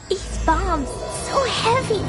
These bombs, so heavy!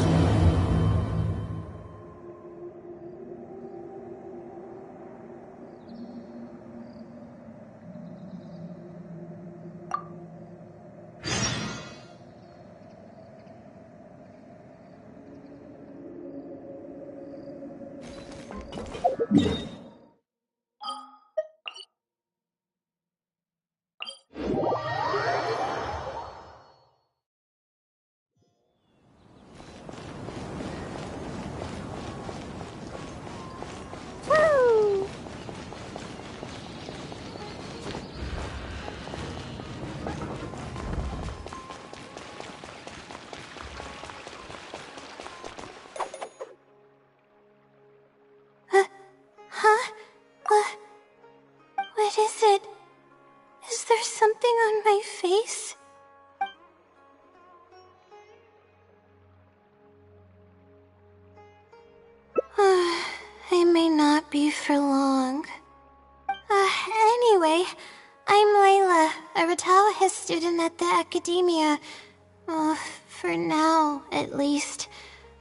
What is it? Is there something on my face? I may not be for long. Anyway, I'm Layla, a Ratawa student at the academia. For now, at least.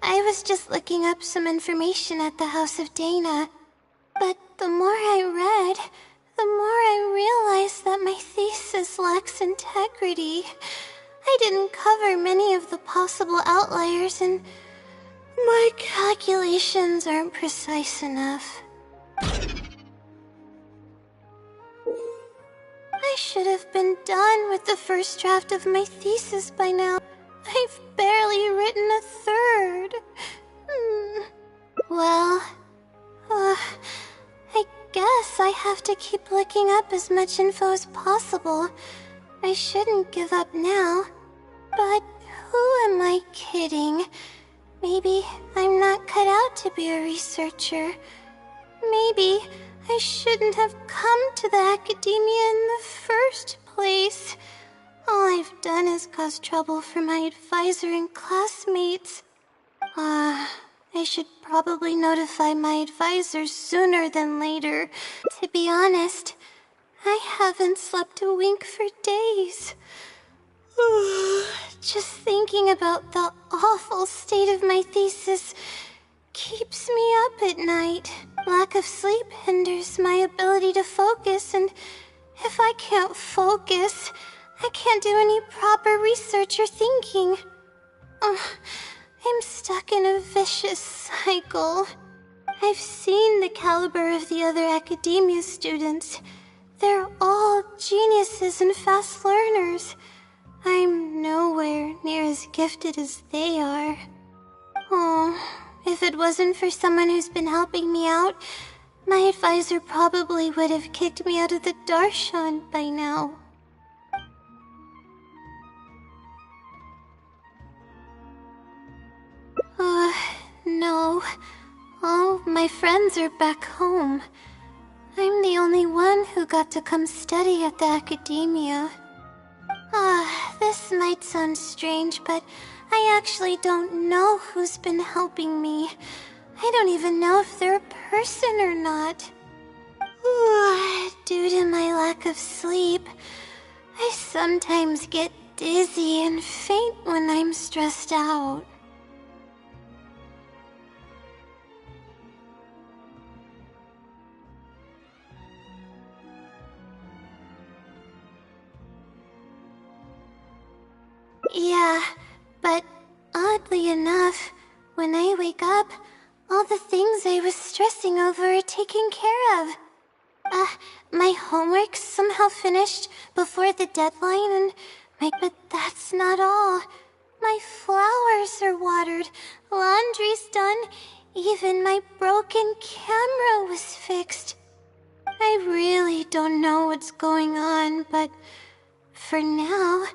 I was just looking up some information at the House of Dana. But the more I read, the more I realized that my thesis lacks integrity. I didn't cover many of the possible outliers, and my calculations aren't precise enough. I should have been done with the first draft of my thesis by now. I've barely written a third. Well, I guess I have to keep looking up as much info as possible. I shouldn't give up now. But who am I kidding? Maybe I'm not cut out to be a researcher. Maybe I shouldn't have come to the academia in the first place. All I've done is cause trouble for my advisor and classmates. I should probably notify my advisor sooner than later. To be honest, I haven't slept a wink for days. Just thinking about the awful state of my thesis keeps me up at night. Lack of sleep hinders my ability to focus, and if I can't focus, I can't do any proper research or thinking. I'm stuck in a vicious cycle. I've seen the caliber of the other academia students. They're all geniuses and fast learners. I'm nowhere near as gifted as they are. If it wasn't for someone who's been helping me out, my advisor probably would have kicked me out of the Darshan by now. No. All my friends are back home. I'm the only one who got to come study at the academia. This might sound strange, but I actually don't know who's been helping me. I don't even know if they're a person or not. Due to my lack of sleep, I sometimes get dizzy and faint when I'm stressed out. Yeah, but oddly enough, when I wake up, all the things I was stressing over are taken care of. My homework's somehow finished before the deadline, but that's not all. My flowers are watered, laundry's done, even my broken camera was fixed. I really don't know what's going on, but for now,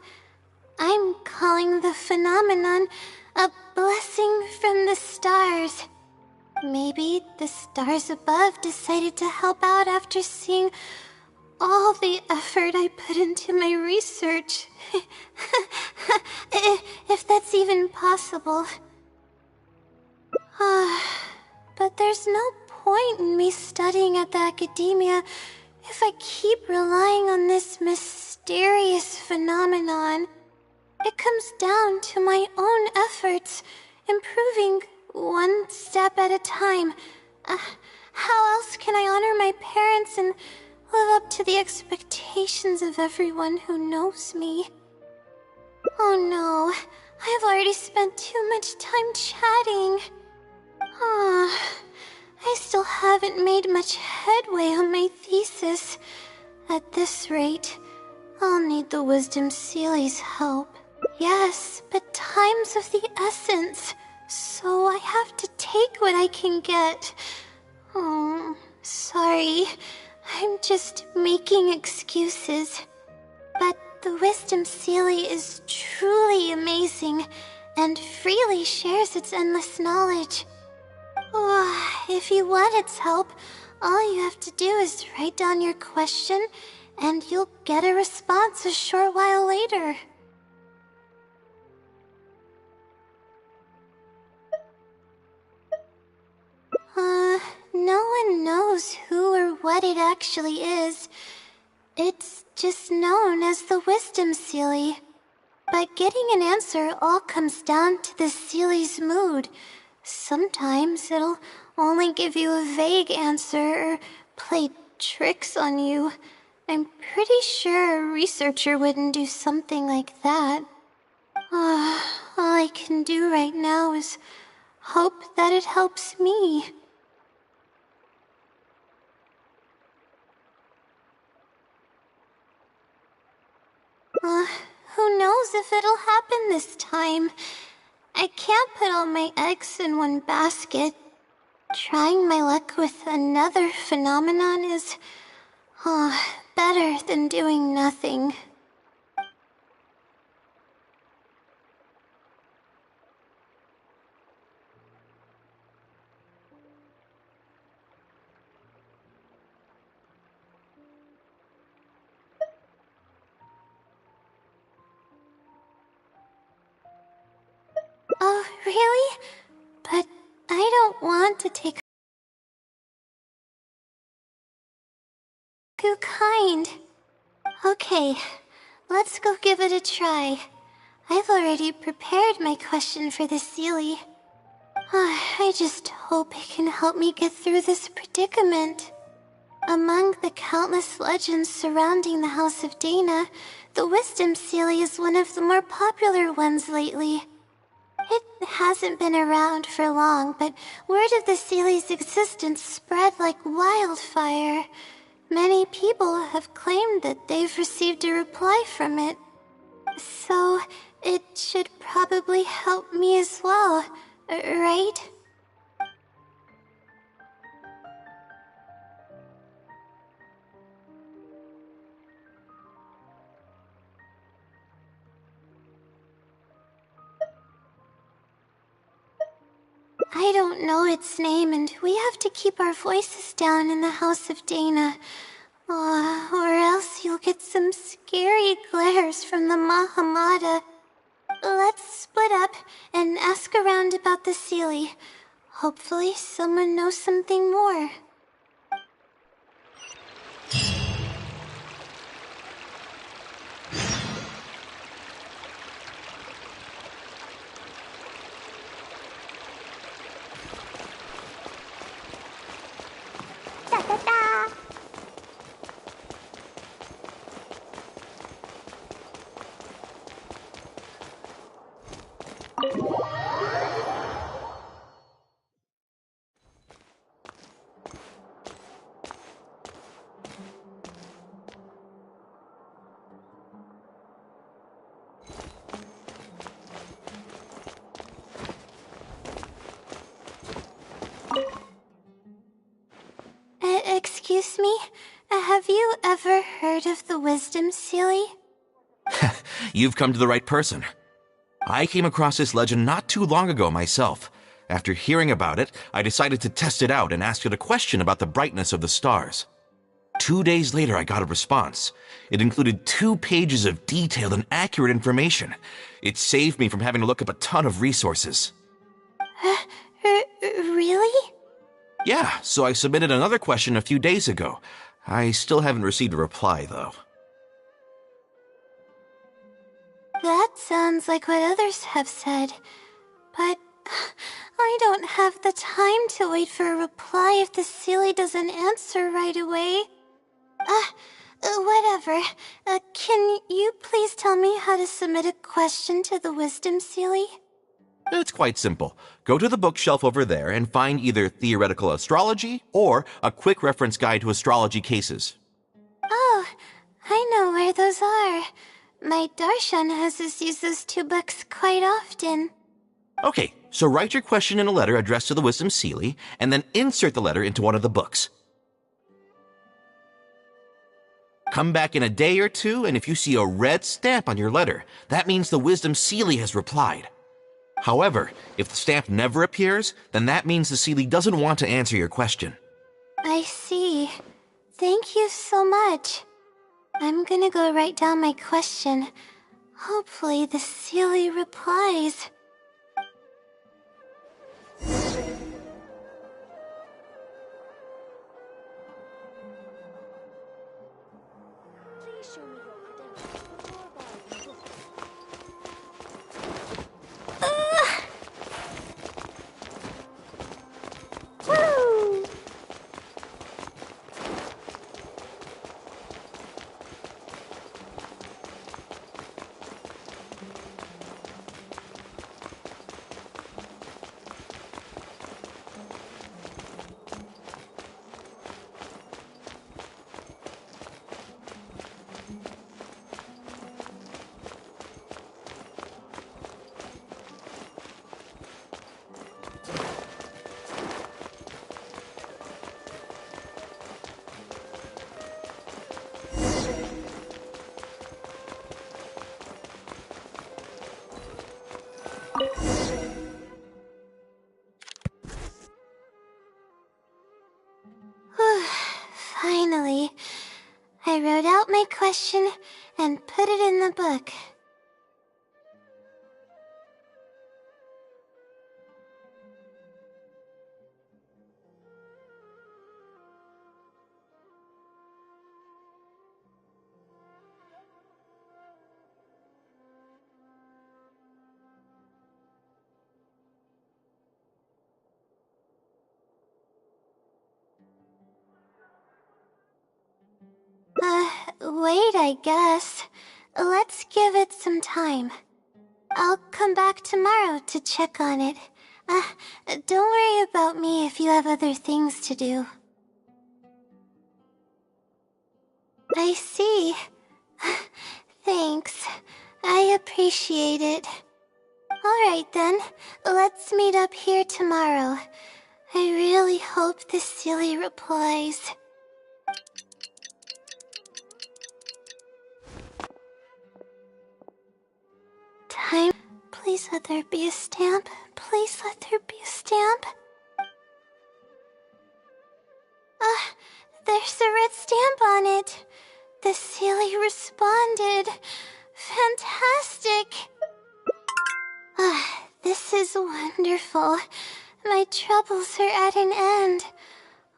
I'm calling the phenomenon a blessing from the stars. Maybe the stars above decided to help out after seeing all the effort I put into my research. If that's even possible. But there's no point in me studying at the academia if I keep relying on this mysterious phenomenon. It comes down to my own efforts, improving one step at a time. How else can I honor my parents and live up to the expectations of everyone who knows me? Oh no, I've already spent too much time chatting. I still haven't made much headway on my thesis. At this rate, I'll need the Wisdom Seeley's help. Yes, but time's of the essence, so I have to take what I can get. Oh, sorry. I'm just making excuses. But the Wisdom Seelie is truly amazing and freely shares its endless knowledge. If you want its help, all you have to do is write down your question and you'll get a response a short while later. No one knows who or what it actually is. It's just known as the Wisdom Seelie. But getting an answer all comes down to the Seelie's mood. Sometimes it'll only give you a vague answer or play tricks on you. I'm pretty sure a researcher wouldn't do something like that. All I can do right now is hope that it helps me. Who knows if it'll happen this time? I can't put all my eggs in one basket. Trying my luck with another phenomenon is, better than doing nothing. Oh, really? But I don't want to take too kind. Okay, let's go give it a try. I've already prepared my question for the Seelie. I just hope it can help me get through this predicament. Among the countless legends surrounding the House of Dana, the Wisdom Seelie is one of the more popular ones lately. It hasn't been around for long, but word of the Seelie's existence spread like wildfire. Many people have claimed that they've received a reply from it. So, it should probably help me as well, right? I don't know its name, and we have to keep our voices down in the House of Dana. Or else you'll get some scary glares from the Mahamada. Let's split up and ask around about the Seelie. Hopefully someone knows something more. excuse me, have you ever heard of the Wisdom Sealy? You've come to the right person. I came across this legend not too long ago myself. After hearing about it, I decided to test it out and asked it a question about the brightness of the stars. 2 days later, I got a response. It included 2 pages of detailed and accurate information. It saved me from having to look up a ton of resources. Really? Yeah, so I submitted another question a few days ago. I still haven't received a reply, though. That sounds like what others have said, but I don't have the time to wait for a reply if the Sealy doesn't answer right away. Whatever. Can you please tell me how to submit a question to the Wisdom Sealy? It's quite simple. Go to the bookshelf over there and find either Theoretical Astrology or a quick reference guide to astrology cases. Oh, I know where those are. My Darshan has us use those 2 books quite often. Okay, so write your question in a letter addressed to the Wisdom Sealy, and then insert the letter into one of the books. Come back in a day or 2, and if you see a red stamp on your letter, that means the Wisdom Sealy has replied. However, if the stamp never appears, then that means the Sealy doesn't want to answer your question. I see. Thank you so much. I'm gonna go write down my question. Hopefully the Sealy replies. Please show me your credentials before buying the book. Woo! Finally, I wrote out my question and put it in the book. Wait, I guess. Let's give it some time. I'll come back tomorrow to check on it. Don't worry about me if you have other things to do. I see. Thanks. I appreciate it. Alright then, let's meet up here tomorrow. I really hope the Sealy replies. Time. Please let there be a stamp. Please let there be a stamp. There's a red stamp on it. The Sealy responded. Fantastic. This is wonderful. My troubles are at an end.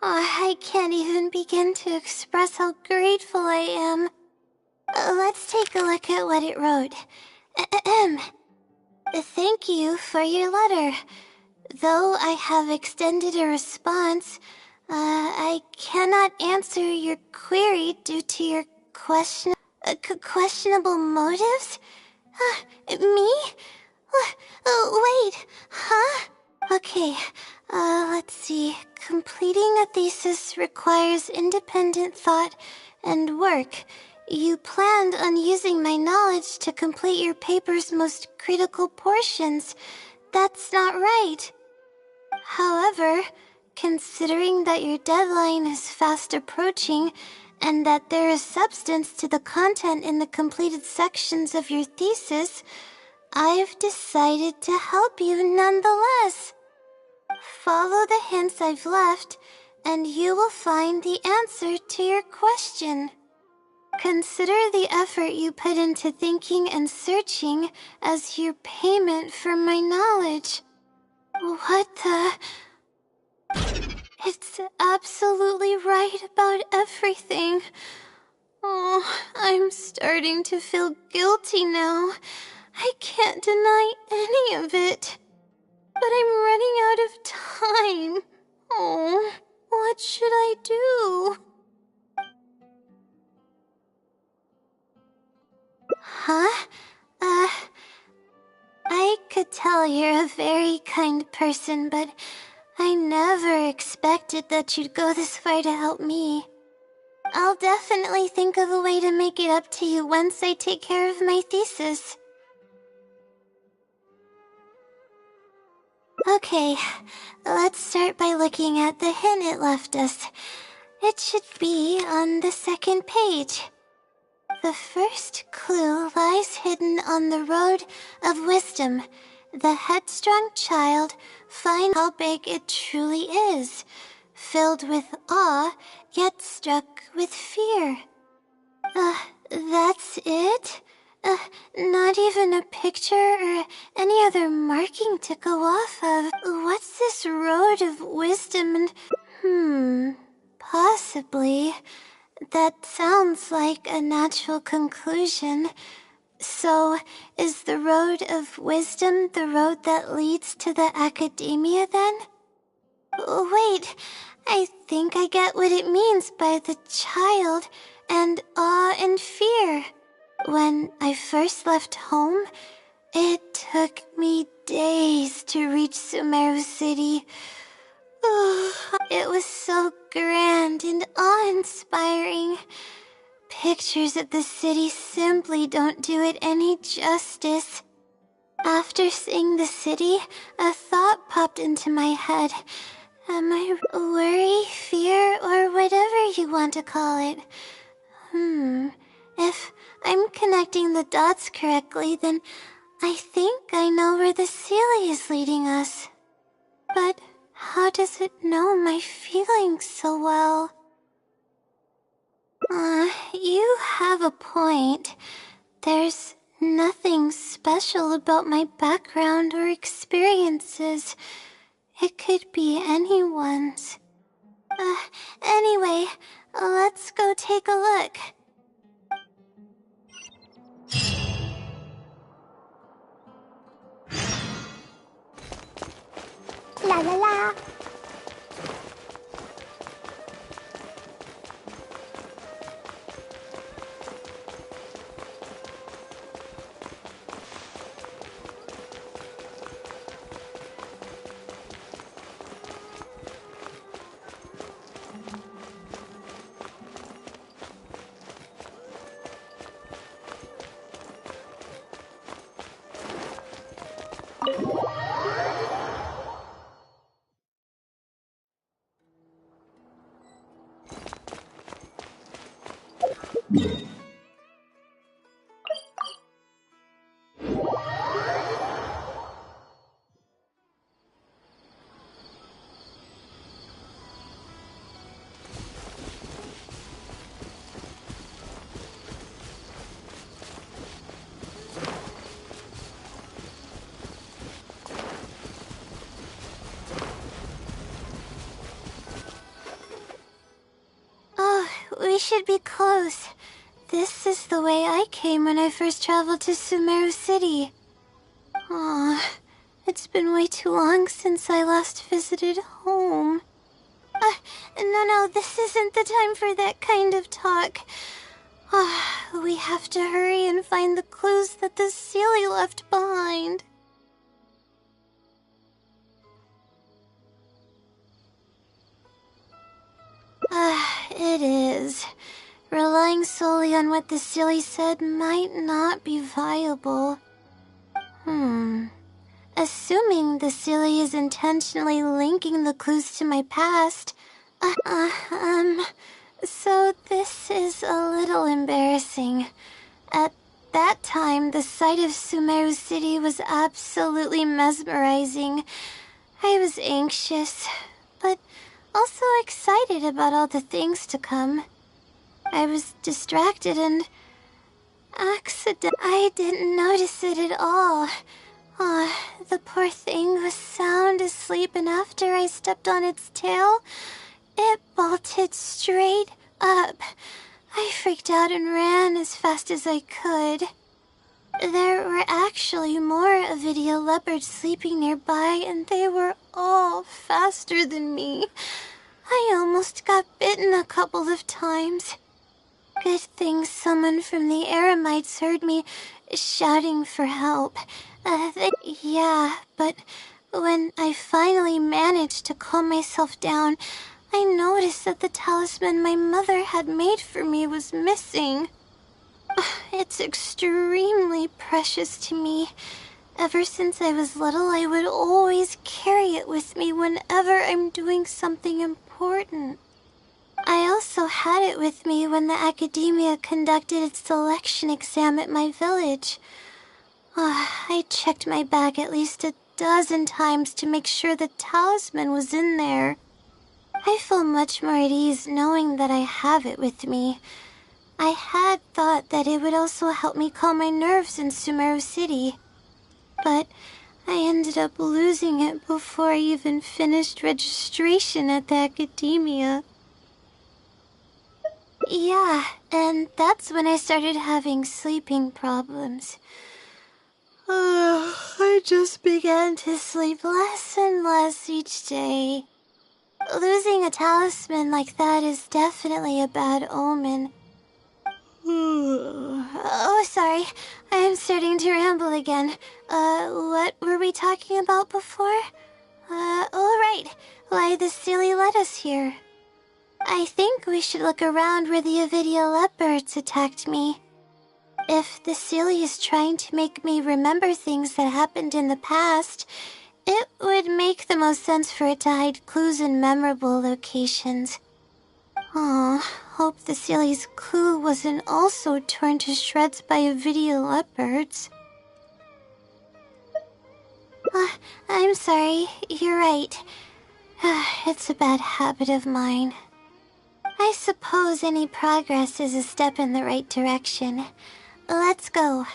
I can't even begin to express how grateful I am. Let's take a look at what it wrote. Thank you for your letter. Though I have extended a response, I cannot answer your query due to your questionable motives? Me? Wait, huh? Okay, let's see. Completing a thesis requires independent thought and work. You planned on using my knowledge to complete your paper's most critical portions. That's not right. However, considering that your deadline is fast approaching and that there is substance to the content in the completed sections of your thesis, I've decided to help you nonetheless. Follow the hints I've left, and you will find the answer to your question. Consider the effort you put into thinking and searching as your payment for my knowledge. What the... It's absolutely right about everything. Oh, I'm starting to feel guilty now. I can't deny any of it. But I'm running out of time. Oh, what should I do? Huh? I could tell you're a very kind person, but I never expected that you'd go this far to help me. I'll definitely think of a way to make it up to you once I take care of my thesis. Okay, let's start by looking at the hint it left us. It should be on the second page. The first clue lies hidden on the road of wisdom. The headstrong child finds how big it truly is, filled with awe, yet struck with fear. That's it? Not even a picture or any other marking to go off of. What's this road of wisdom and... possibly. That sounds like a natural conclusion. So, is the road of wisdom the road that leads to the academia then? Wait, I think I get what it means by the child and awe and fear. When I first left home, it took me days to reach Sumeru City. It was so grand and awe-inspiring. Pictures of the city simply don't do it any justice. After seeing the city, a thought popped into my head. Am I worry, fear, or whatever you want to call it? If I'm connecting the dots correctly, then I think I know where the Sealy is leading us. But how does it know my feelings so well? You have a point. There's nothing special about my background or experiences. It could be anyone's. Anyway, let's go take a look. La la la. We should be close. This is the way I came when I first traveled to Sumeru City. Aw, it's been way too long since I last visited home. No, this isn't the time for that kind of talk. We have to hurry and find the clues that the Sealy left behind. It is. Relying solely on what the Sealy said might not be viable. assuming the Celia is intentionally linking the clues to my past. So this is a little embarrassing. At that time, the sight of Sumeru City was absolutely mesmerizing. I was anxious, but also excited about all the things to come. I was distracted and I didn't notice it at all. The poor thing was sound asleep, and after I stepped on its tail, it bolted straight up. I freaked out and ran as fast as I could. There were actually more Avidia leopards sleeping nearby, and they were all faster than me. I almost got bitten a couple of times. Good thing someone from the Eremites heard me shouting for help. But when I finally managed to calm myself down, I noticed that the talisman my mother had made for me was missing. It's extremely precious to me. Ever since I was little, I would always carry it with me whenever I'm doing something important. I also had it with me when the academia conducted its selection exam at my village. I checked my bag at least a dozen times to make sure the talisman was in there. I feel much more at ease knowing that I have it with me. I had thought that it would also help me calm my nerves in Sumeru City, but I ended up losing it before I even finished registration at the academia. Yeah, and that's when I started having sleeping problems. I just began to sleep less and less each day. Losing a talisman like that is definitely a bad omen. Oh, sorry. I'm starting to ramble again. What were we talking about before? Right. Why the silly led us here. I think we should look around where the Avidia leopards attacked me. If the silly is trying to make me remember things that happened in the past, it would make the most sense for it to hide clues in memorable locations. Hope the silly's clue wasn't also torn to shreds by Avidia leopards. I'm sorry, you're right. It's a bad habit of mine. I suppose any progress is a step in the right direction. Let's go.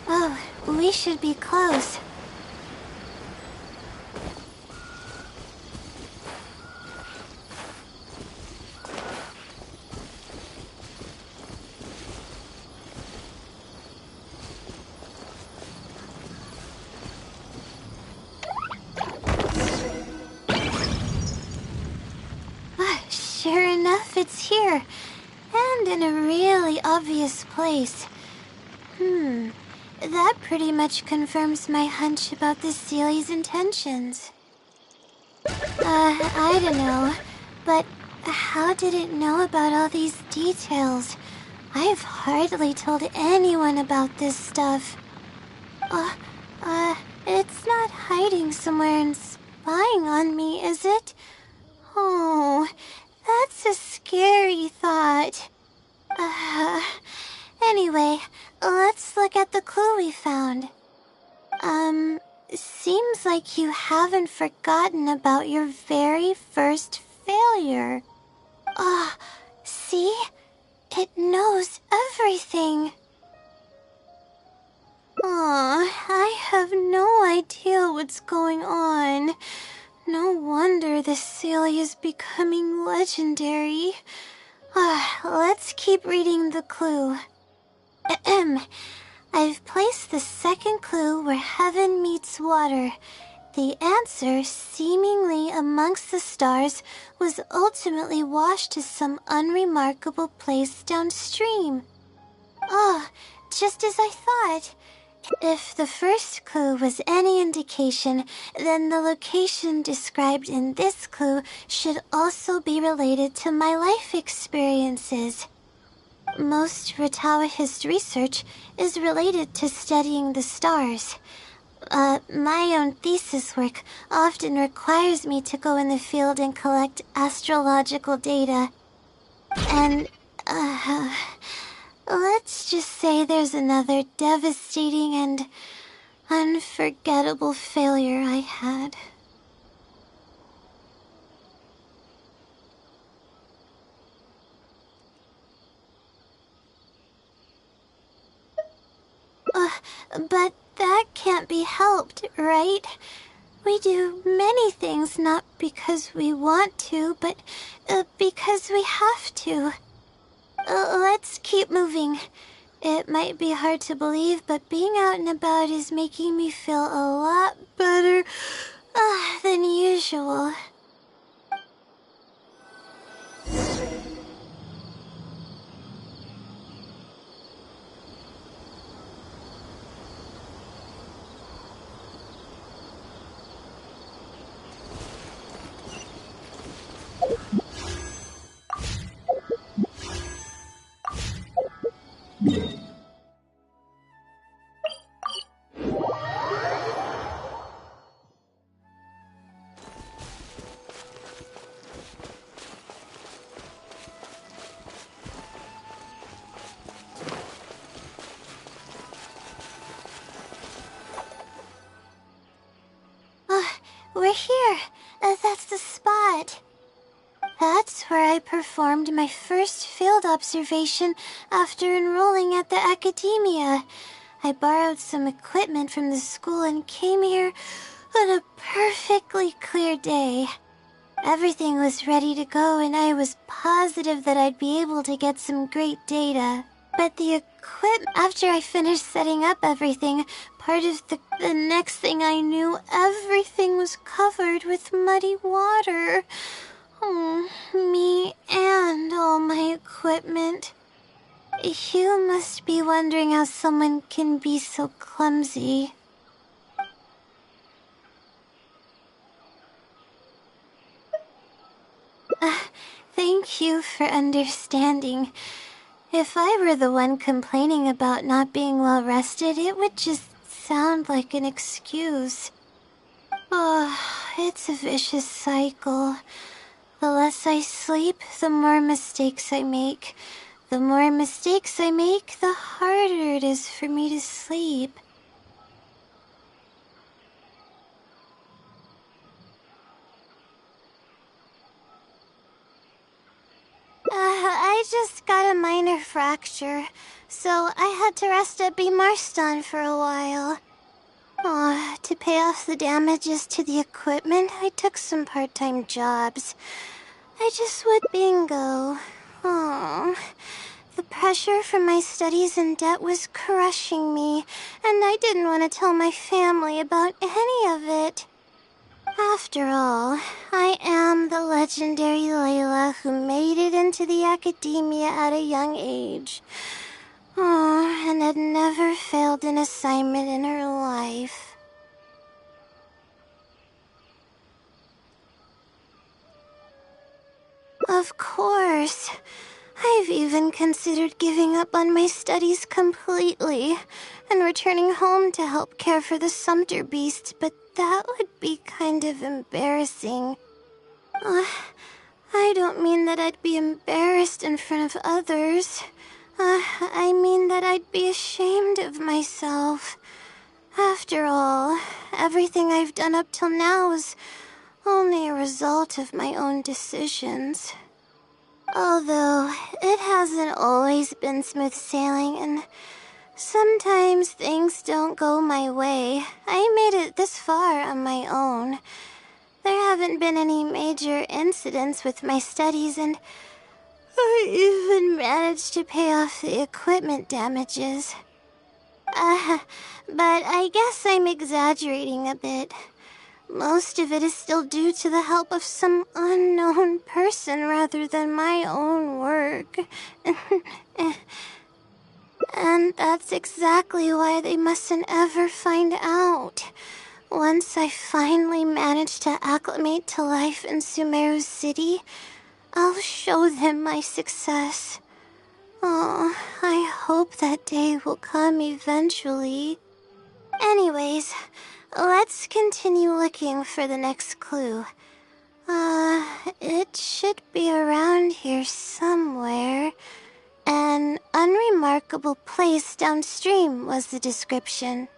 Oh, we should be close. Sure enough, it's here. And in a really obvious place. That pretty much confirms my hunch about the Sealy's intentions. I don't know, but how did it know about all these details? I've hardly told anyone about this stuff. It's not hiding somewhere and spying on me, is it? Oh, that's a scary thought. Anyway, let's look at the clue we found. Seems like you haven't forgotten about your very first failure. See? It knows everything. I have no idea what's going on. No wonder the Celia is becoming legendary. Let's keep reading the clue. I've placed the second clue where heaven meets water. The answer, seemingly amongst the stars, was ultimately washed to some unremarkable place downstream. Oh, just as I thought. If the first clue was any indication, then the location described in this clue should also be related to my life experiences. Most Ratawa's research is related to studying the stars. My own thesis work often requires me to go in the field and collect astrological data. And, let's just say there's another devastating and unforgettable failure I had. But that can't be helped, right? We do many things not because we want to, but because we have to. Let's keep moving. It might be hard to believe, but being out and about is making me feel a lot better than usual. We're here. That's the spot. That's where I performed my first field observation after enrolling at the academia. I borrowed some equipment from the school and came here on a perfectly clear day. Everything was ready to go and I was positive that I'd be able to get some great data. But the equipment, after I finished setting up everything, part of the next thing I knew, everything was covered with muddy water. Oh, me and all my equipment. You must be wondering how someone can be so clumsy. Thank you for understanding. If I were the one complaining about not being well rested, it would just sound like an excuse. Oh, it's a vicious cycle. The less I sleep, the more mistakes I make. The more mistakes I make, the harder it is for me to sleep. I just got a minor fracture, so I had to rest at B. Marston for a while. To pay off the damages to the equipment, I took some part-time jobs. I just would bingo. The pressure from my studies and debt was crushing me, and I didn't want to tell my family about any of it. After all, I am the legendary Layla who made it into the academia at a young age. And had never failed an assignment in her life. Of course. I've even considered giving up on my studies completely and returning home to help care for the Sumter beast, but that would be kind of embarrassing. I don't mean that I'd be embarrassed in front of others. I mean that I'd be ashamed of myself. After all, everything I've done up till now is only a result of my own decisions. Although, it hasn't always been smooth sailing, and sometimes things don't go my way. I made it this far on my own. There haven't been any major incidents with my studies, and I even managed to pay off the equipment damages. But I guess I'm exaggerating a bit. Most of it is still due to the help of some unknown person rather than my own work. And that's exactly why they mustn't ever find out. Once I finally manage to acclimate to life in Sumeru City, I'll show them my success. Oh, I hope that day will come eventually. Anyways, let's continue looking for the next clue. It should be around here somewhere. An unremarkable place downstream was the description.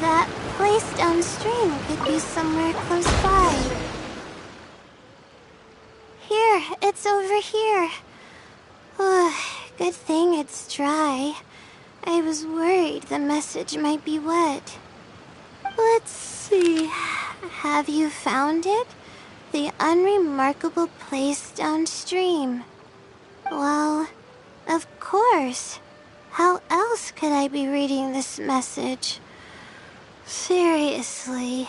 That place downstream could be somewhere close by. Here, it's over here. Good thing it's dry. I was worried the message might be wet. Let's see. Have you found it? The unremarkable place downstream. Well, of course. How else could I be reading this message? Seriously.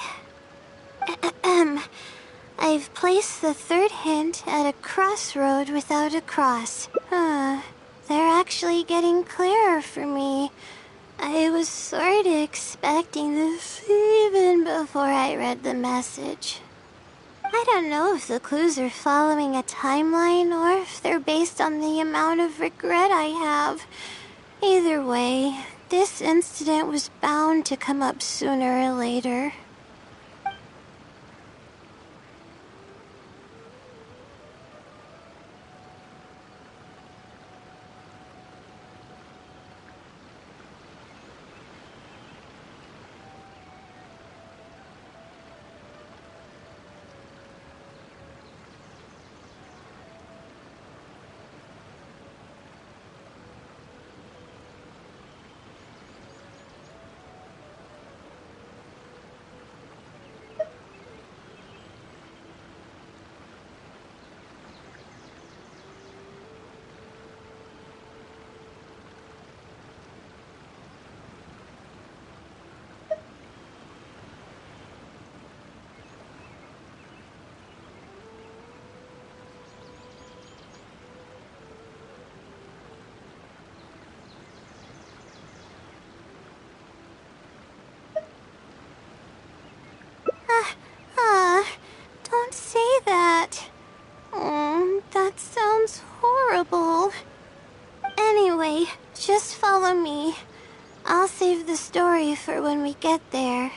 I've placed the third hint at a crossroad without a cross. They're actually getting clearer for me. I was sort of expecting this even before I read the message. I don't know if the clues are following a timeline or if they're based on the amount of regret I have. Either way, this incident was bound to come up sooner or later. Don't say that. That sounds horrible. Anyway, just follow me. I'll save the story for when we get there.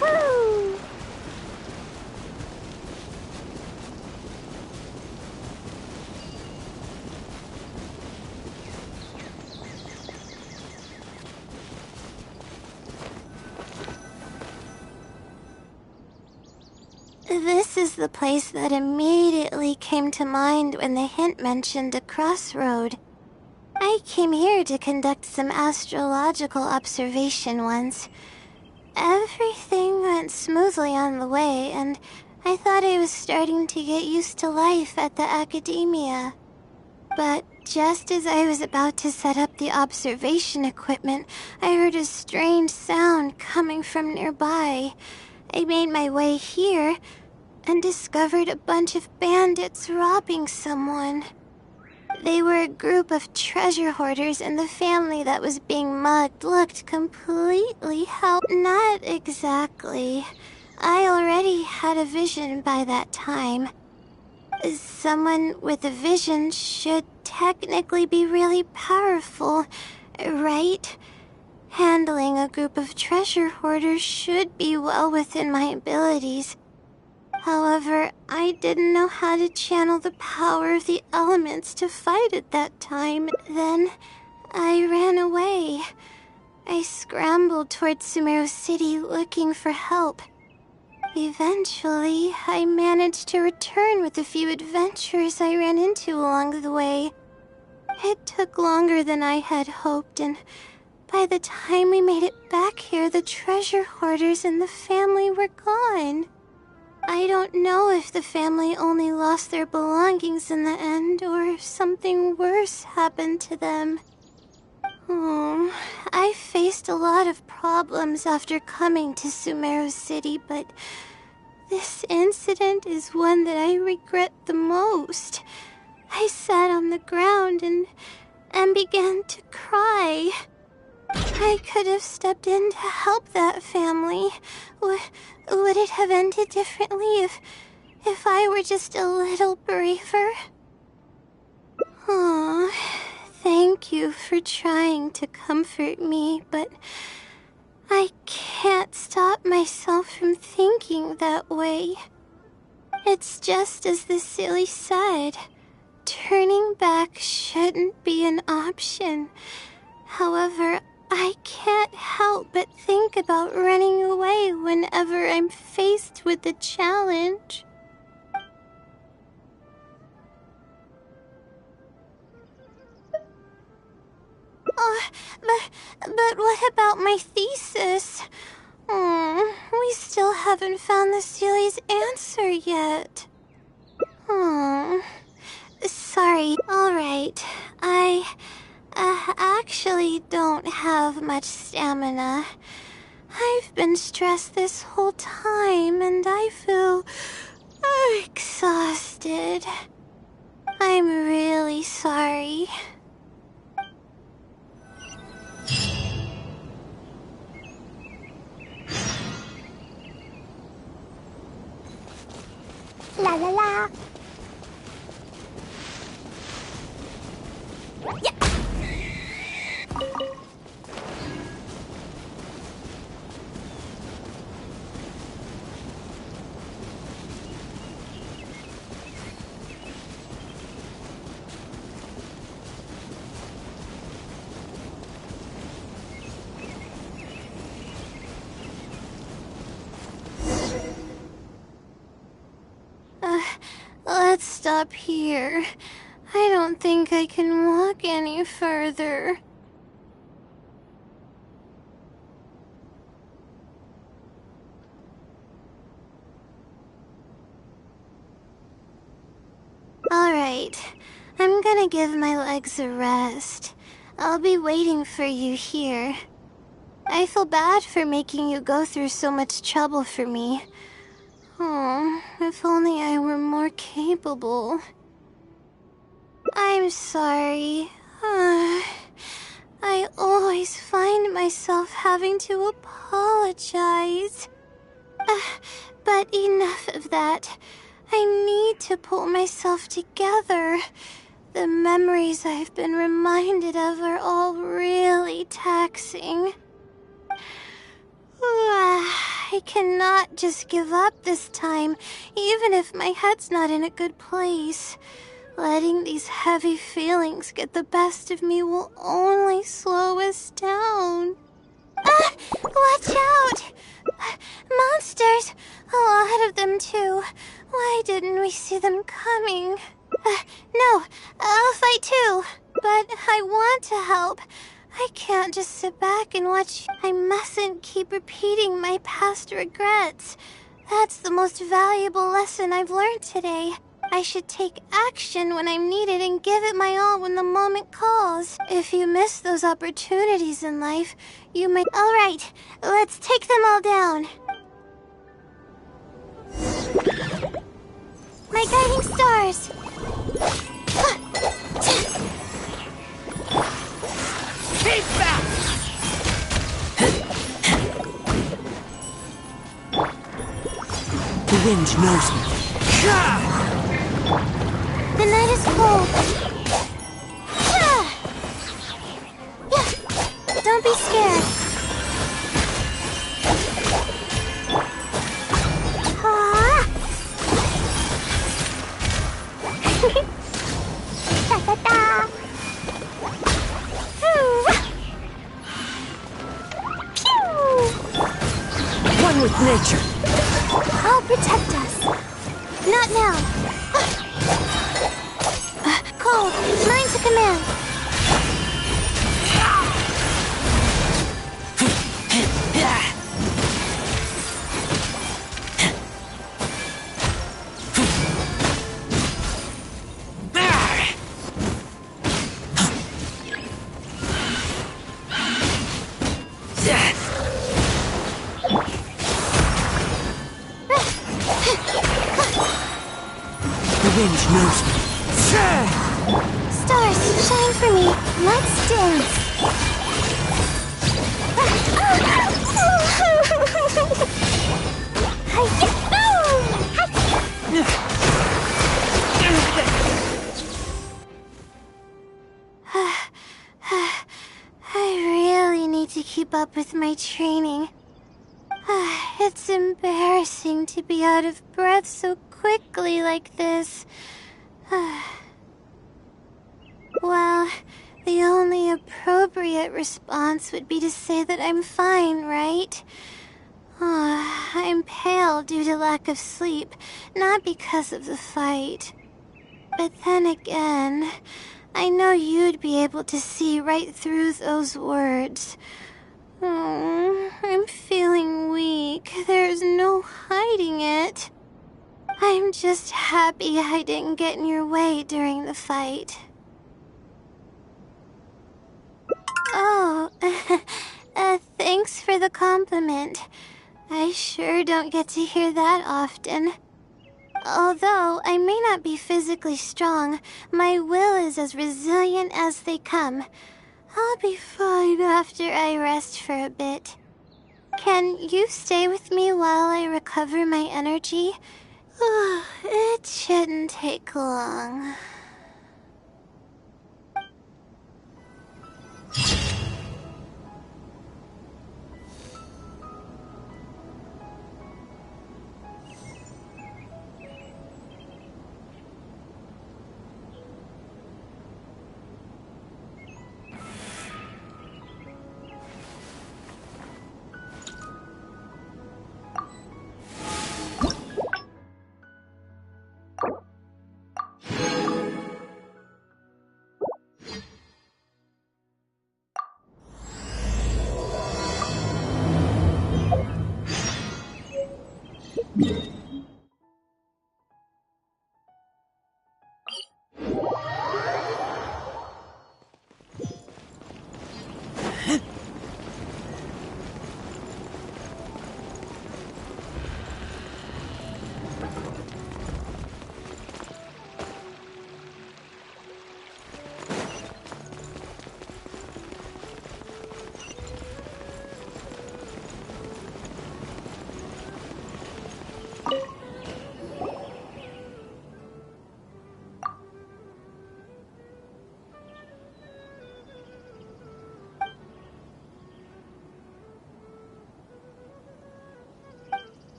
Woo! This is the place that immediately came to mind when the hint mentioned a crossroad. I came here to conduct some astrological observation once. Everything went smoothly on the way, and I thought I was starting to get used to life at the academia. But just as I was about to set up the observation equipment, I heard a strange sound coming from nearby. I made my way here and discovered a bunch of bandits robbing someone. They were a group of treasure hoarders, and the family that was being mugged looked completely not exactly. I already had a vision by that time. Someone with a vision should technically be really powerful, right? Handling a group of treasure hoarders should be well within my abilities. However, I didn't know how to channel the power of the elements to fight at that time. Then, I ran away. I scrambled towards Sumeru City looking for help. Eventually, I managed to return with a few adventurers I ran into along the way. It took longer than I had hoped, and by the time we made it back here, the treasure hoarders and the family were gone. I don't know if the family only lost their belongings in the end, or if something worse happened to them. I faced a lot of problems after coming to Sumeru City, but this incident is one that I regret the most. I sat on the ground and began to cry. I could have stepped in to help that family. Would it have ended differently if I were just a little braver? Aw, thank you for trying to comfort me, but I can't stop myself from thinking that way. It's just as the silly said. Turning back shouldn't be an option. However, I can't help but think about running away whenever I'm faced with a challenge. But what about my thesis? We still haven't found the Sealy's answer yet. Sorry. Alright. I actually don't have much stamina. I've been stressed this whole time, and I feel exhausted. I'm really sorry. La la la. Yeah. Let's stop here. I don't think I can walk any further. Alright, I'm gonna give my legs a rest. I'll be waiting for you here. I feel bad for making you go through so much trouble for me. Oh, if only I were more capable. I'm sorry. I always find myself having to apologize. But enough of that. I need to pull myself together. The memories I've been reminded of are all really taxing. I cannot just give up this time, even if my head's not in a good place. Letting these heavy feelings get the best of me will only slow us down. Watch out! Monsters! A lot of them, too. Why didn't we see them coming? No, I'll fight too. But I want to help. I can't just sit back and watch. I mustn't keep repeating my past regrets. That's the most valuable lesson I've learned today. I should take action when I'm needed and give it my all when the moment calls. If you miss those opportunities in life, you might... All right, let's take them all down. My guiding stars. Keep back! The wind knows me. The night is cold. Don't be scared. Ta-ta-ta. One with nature. I'll protect us. Not now. Cold, mine to command. The wind knows me. Stars, shine for me. Let's dance. I really need to keep up with my training. It's embarrassing to be out of breath so quickly like this. Well, the only appropriate response would be to say that I'm fine, right? I'm pale due to lack of sleep, not because of the fight. But then again, I know you'd be able to see right through those words. I'm feeling weak. There's no hiding it. I'm just happy I didn't get in your way during the fight. Oh, thanks for the compliment. I sure don't get to hear that often. Although I may not be physically strong, my will is as resilient as they come. I'll be fine after I rest for a bit. Can you stay with me while I recover my energy? It shouldn't take long.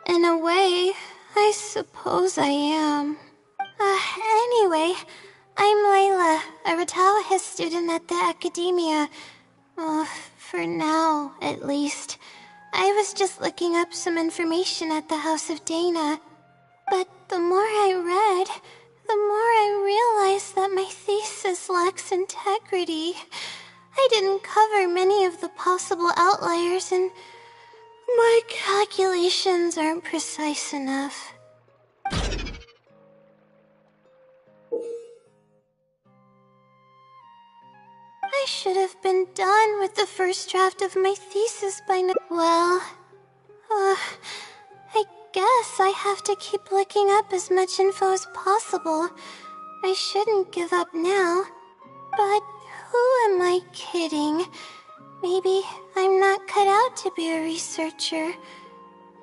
In a way, I suppose I am. Anyway, I'm Layla, a Ratawa student at the academia. For now, at least. I was just looking up some information at the House of Dana. But the more I read, the more I realized that my thesis lacks integrity. I didn't cover many of the possible outliers, and my calculations aren't precise enough. I should have been done with the first draft of my thesis by now. Well, I guess I have to keep looking up as much info as possible. I shouldn't give up now. But who am I kidding? Maybe I'm not cut out to be a researcher.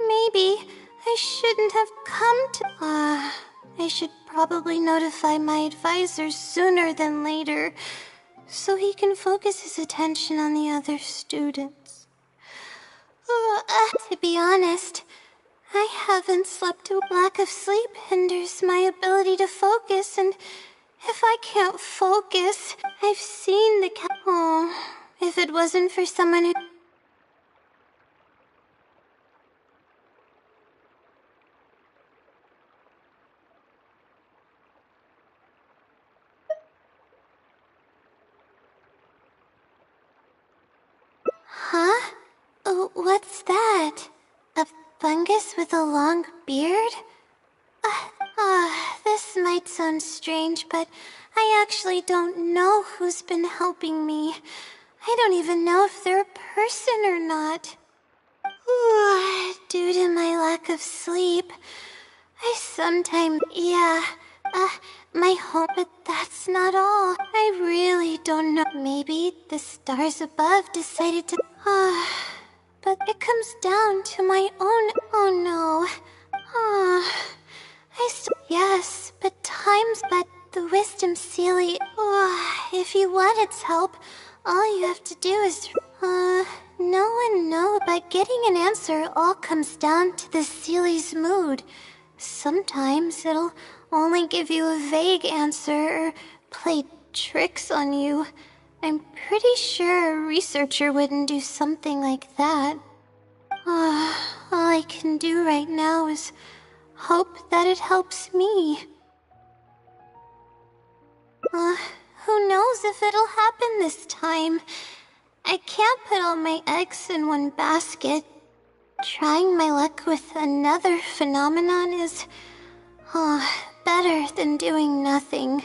Maybe I shouldn't have come to... I should probably notify my advisor sooner than later, so he can focus his attention on the other students. To be honest, I haven't slept. A lack of sleep hinders my ability to focus, and if I can't focus, I've seen the if it wasn't for someone who... Huh? What's that? A fungus with a long beard? This might sound strange, but I actually don't know who's been helping me. I don't even know if they're a person or not. Due to my lack of sleep, I sometimes... my hope, but that's not all. I really don't know. Maybe the stars above decided to... but it comes down to my own... Oh no. Yes, but the wisdom Sealy... if you want its help, all you have to do is... no one knows, but getting an answer all comes down to the Sealy's mood. Sometimes it'll only give you a vague answer or play tricks on you. I'm pretty sure a researcher wouldn't do something like that. All I can do right now is hope that it helps me. Who knows if it'll happen this time? I can't put all my eggs in one basket. Trying my luck with another phenomenon is, better than doing nothing.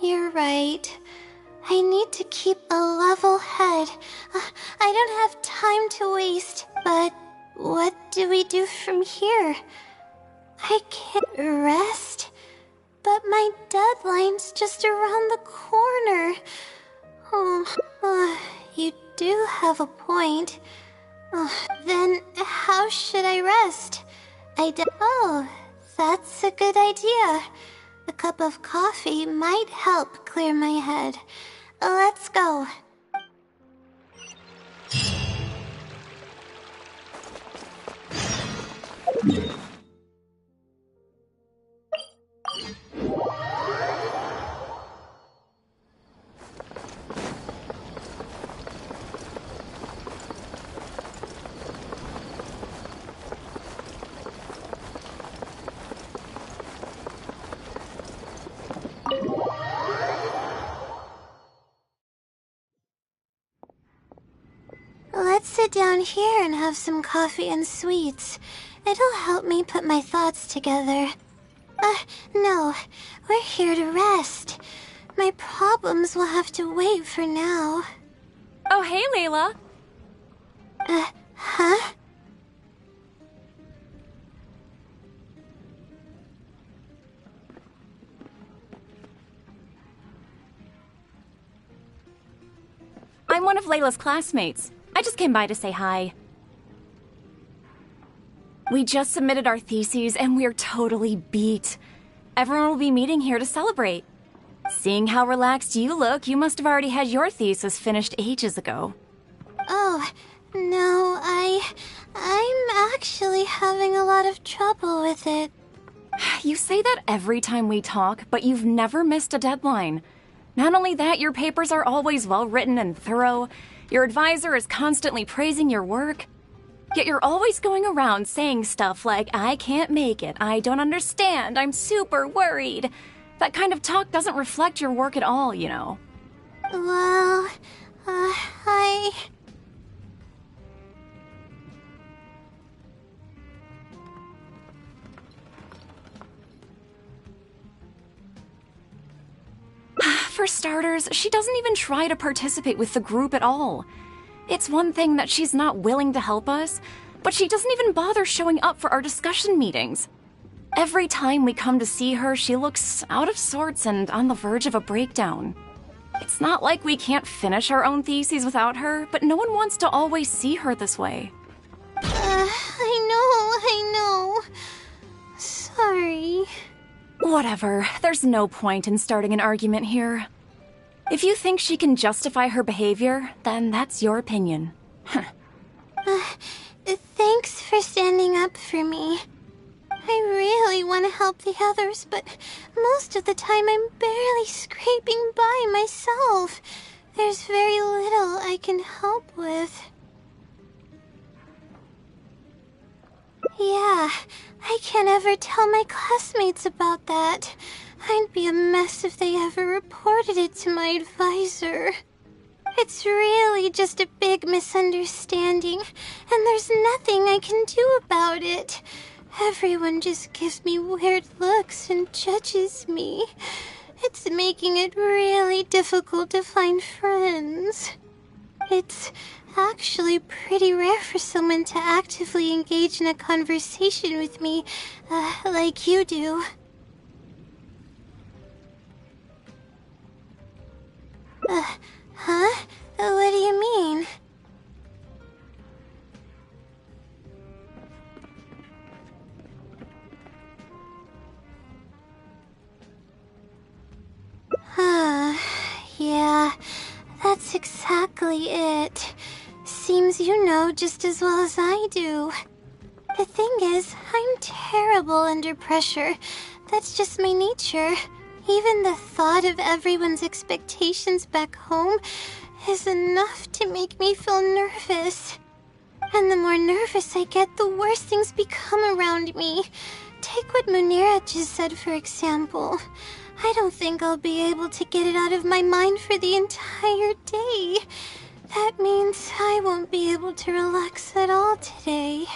You're right. I need to keep a level head. I don't have time to waste, but what do we do from here? I can't rest, but my deadline's just around the corner. You do have a point. Then how should I rest? That's a good idea. A cup of coffee might help clear my head. Let's go. Let's sit down here and have some coffee and sweets. It'll help me put my thoughts together. No. We're here to rest. My problems will have to wait for now. Oh, hey, Layla. Huh? I'm one of Layla's classmates. I just came by to say hi. We just submitted our theses and we're totally beat. everyone will be meeting here to celebrate. Seeing how relaxed you look, you must have already had your thesis finished ages ago. Oh, no, I'm actually having a lot of trouble with it. You say that every time we talk, but you've never missed a deadline. Not only that, your papers are always well written and thorough. Your advisor is constantly praising your work. Yet you're always going around saying stuff like, I can't make it, I don't understand, I'm super worried. That kind of talk doesn't reflect your work at all, you know. Well, For starters, she doesn't even try to participate with the group at all. It's one thing that she's not willing to help us, but she doesn't even bother showing up for our discussion meetings. Every time we come to see her, she looks out of sorts and on the verge of a breakdown. It's not like we can't finish our own theses without her, but no one wants to always see her this way. I know. Sorry. Whatever, there's no point in starting an argument here. If you think she can justify her behavior, then that's your opinion. Thanks for standing up for me. I really want to help the others, but most of the time I'm barely scraping by myself. There's very little I can help with. Yeah, I can't ever tell my classmates about that. I'd be a mess if they ever reported it to my advisor. It's really just a big misunderstanding, and there's nothing I can do about it. Everyone just gives me weird looks and judges me. It's making it really difficult to find friends. It's actually pretty rare for someone to actively engage in a conversation with me, like you do. Huh? What do you mean? Yeah, that's exactly it. Seems you know just as well as I do. The thing is, I'm terrible under pressure. That's just my nature. Even the thought of everyone's expectations back home is enough to make me feel nervous. And the more nervous I get, the worse things become around me. Take what Munira just said, for example. I don't think I'll be able to get it out of my mind for the entire day. That means I won't be able to relax at all today.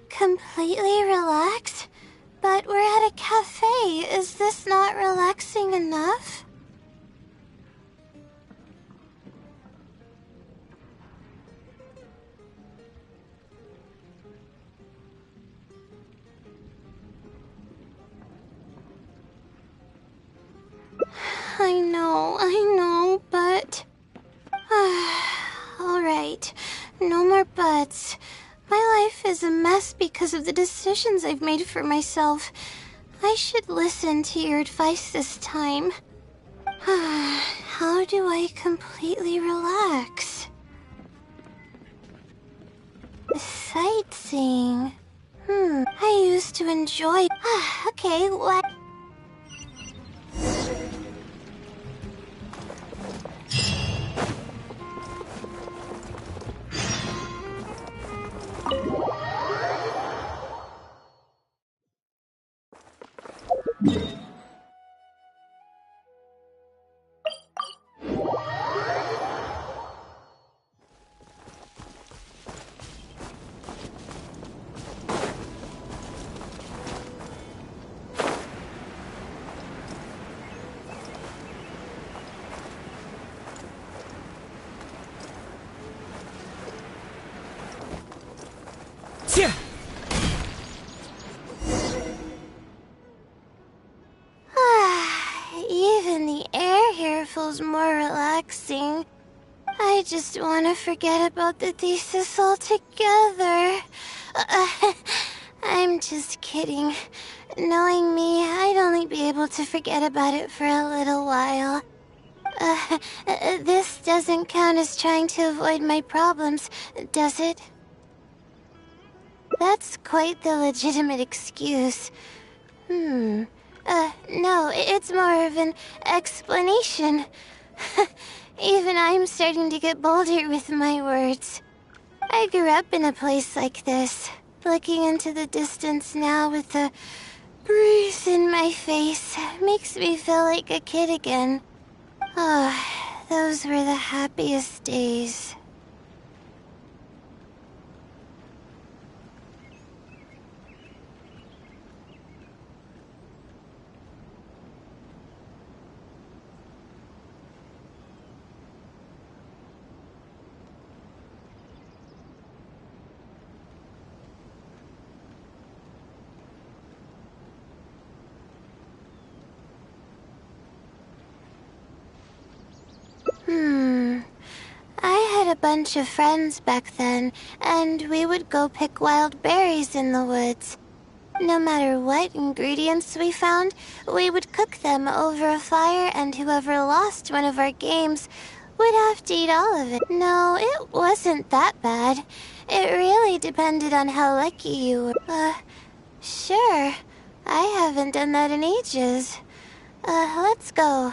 Completely relaxed? But we're at a cafe. Is this not relaxing enough? I know, but... Alright, no more buts. My life is a mess because of the decisions I've made for myself. I should listen to your advice this time. How do I completely relax? Sightseeing. I used to enjoy... Okay, what... Even the air here feels more relaxing. I just want to forget about the thesis altogether. I'm just kidding. Knowing me, I'd only be able to forget about it for a little while. This doesn't count as trying to avoid my problems, does it? That's quite the legitimate excuse. No, it's more of an explanation. Even I'm starting to get bolder with my words. I grew up in a place like this, looking into the distance now with the breeze in my face makes me feel like a kid again. Oh, those were the happiest days. I had a bunch of friends back then, and we would go pick wild berries in the woods. No matter what ingredients we found, we would cook them over a fire, and whoever lost one of our games would have to eat all of it. No, it wasn't that bad. It really depended on how lucky you were. Sure. I haven't done that in ages. Let's go.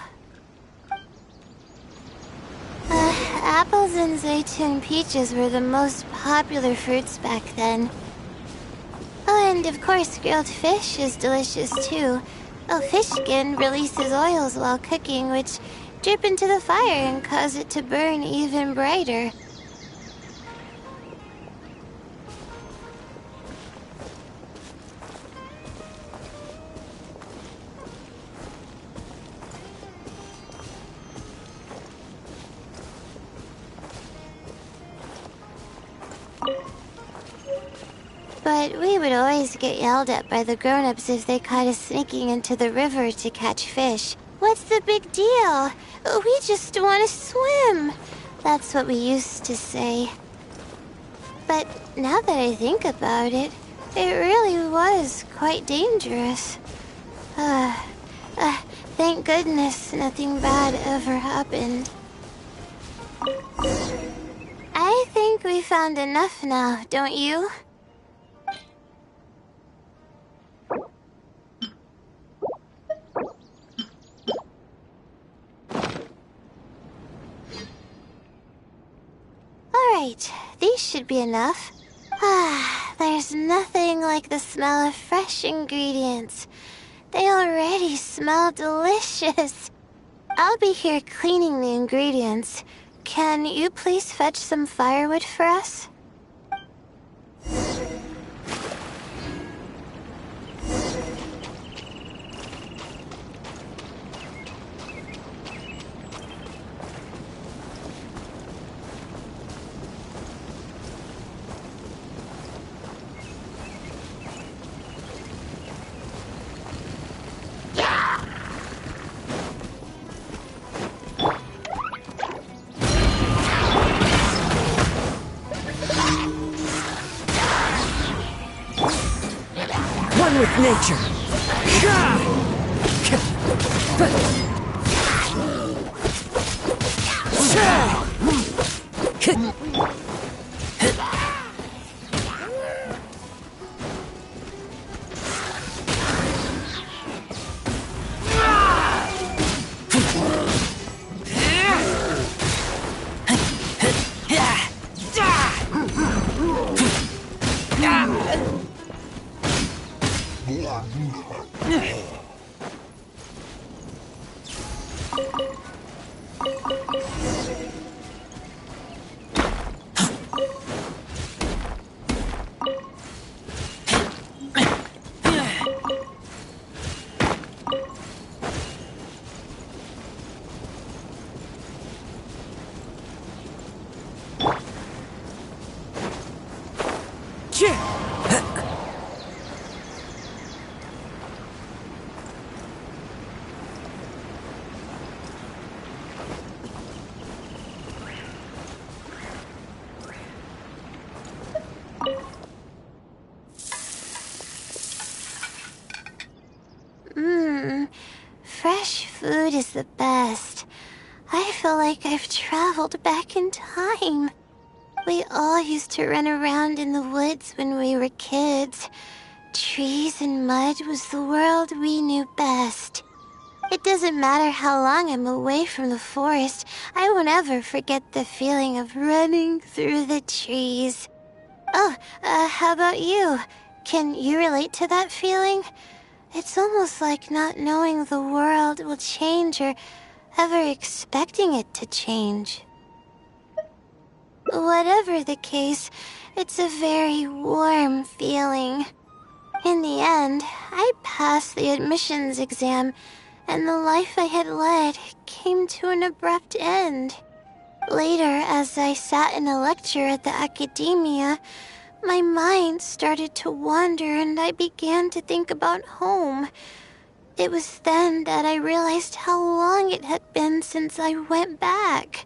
Apples and zaytun peaches were the most popular fruits back then. Oh, and of course grilled fish is delicious too. Oh, fish skin releases oils while cooking, which drip into the fire and cause it to burn even brighter. But we would always get yelled at by the grown-ups if they caught us sneaking into the river to catch fish. What's the big deal? We just want to swim. That's what we used to say. But now that I think about it, it really was quite dangerous. Thank goodness nothing bad ever happened. I think we found enough now, don't you? Alright, these should be enough. There's nothing like the smell of fresh ingredients. They already smell delicious. I'll be here cleaning the ingredients. Can you please fetch some firewood for us? One with nature. mood is the best. I feel like I've traveled back in time. We all used to run around in the woods when we were kids. Trees and mud was the world we knew best. It doesn't matter how long I'm away from the forest, I won't ever forget the feeling of running through the trees. Oh, how about you? Can you relate to that feeling? It's almost like not knowing the world will change or ever expecting it to change. Whatever the case, it's a very warm feeling. In the end, I passed the admissions exam, and the life I had led came to an abrupt end. Later, as I sat in a lecture at the academia, my mind started to wander and I began to think about home. It was then that I realized how long it had been since I went back.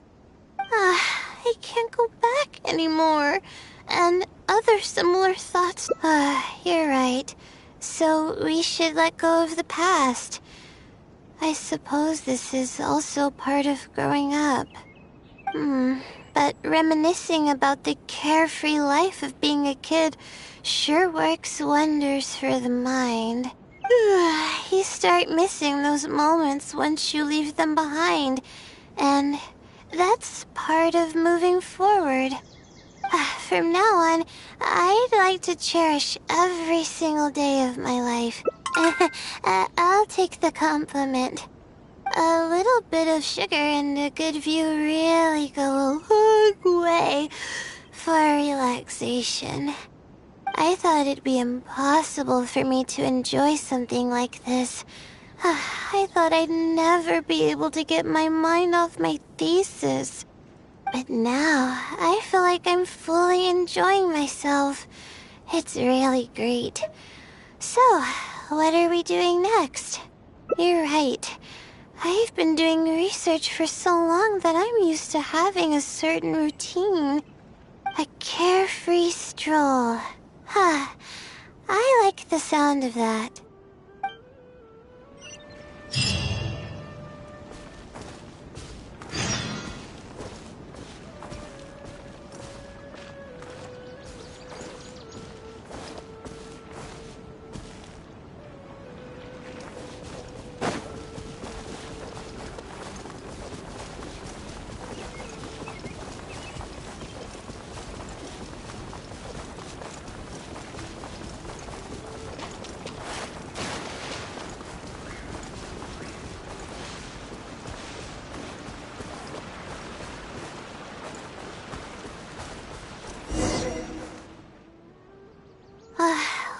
I can't go back anymore. And other similar thoughts. You're right. So we should let go of the past. I suppose this is also part of growing up. But reminiscing about the carefree life of being a kid sure works wonders for the mind. You start missing those moments once you leave them behind, and that's part of moving forward. From now on, I'd like to cherish every single day of my life. I'll take the compliment. A little bit of sugar and a good view really go a long way for relaxation. I thought it'd be impossible for me to enjoy something like this. I thought I'd never be able to get my mind off my thesis. But now, I feel like I'm fully enjoying myself. It's really great. So, what are we doing next? You're right. I've been doing research for so long that I'm used to having a certain routine. A carefree stroll. I like the sound of that.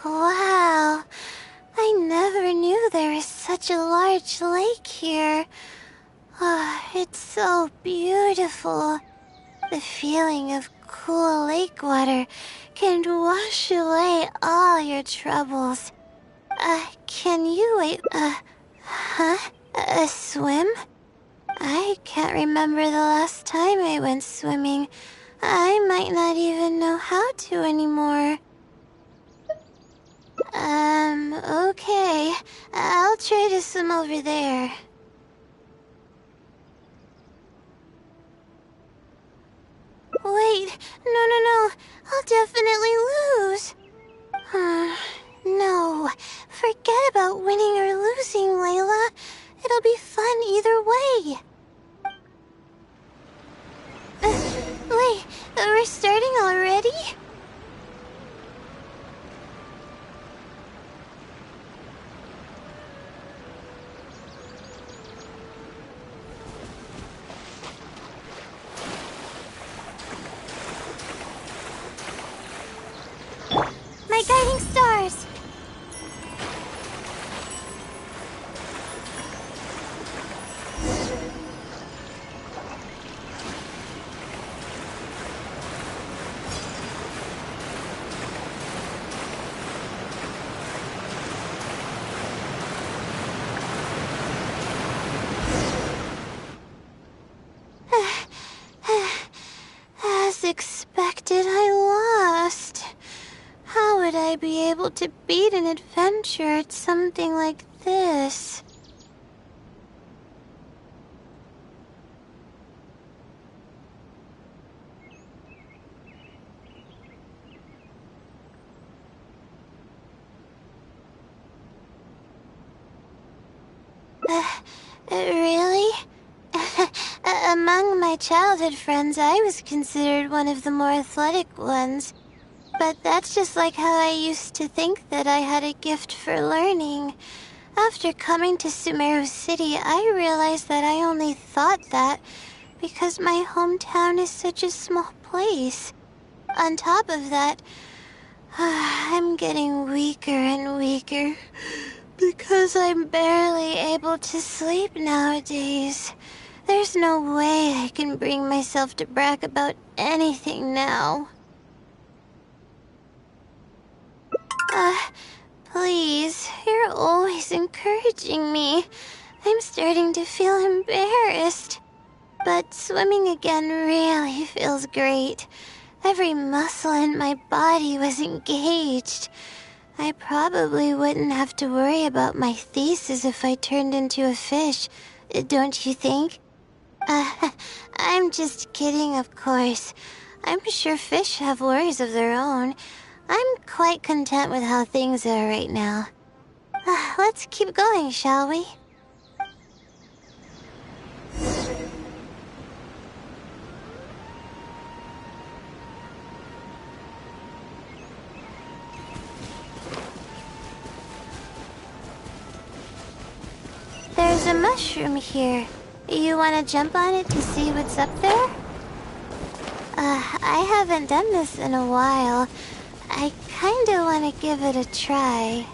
Wow, I never knew there was such a large lake here. It's so beautiful. The feeling of cool lake water can wash away all your troubles. Can you swim? I can't remember the last time I went swimming. I might not even know how to anymore. Okay. I'll try to swim over there. Wait, no. I'll definitely lose. No. Forget about winning or losing, Layla. It'll be fun either way. Wait, we're starting already? My guiding stars! As expected, I lost. How would I be able to beat an adventure at something like this? Really? Among my childhood friends, I was considered one of the more athletic ones. But that's just like how I used to think that I had a gift for learning. After coming to Sumeru City, I realized that I only thought that because my hometown is such a small place. On top of that, I'm getting weaker and weaker because I'm barely able to sleep nowadays. There's no way I can bring myself to brag about anything now. Please, you're always encouraging me. I'm starting to feel embarrassed. But swimming again really feels great. Every muscle in my body was engaged. I probably wouldn't have to worry about my thesis if I turned into a fish, don't you think? I'm just kidding, of course. I'm sure fish have worries of their own. I'm quite content with how things are right now. Let's keep going, shall we? There's a mushroom here. You want to jump on it to see what's up there? I haven't done this in a while. I kinda want to give it a try.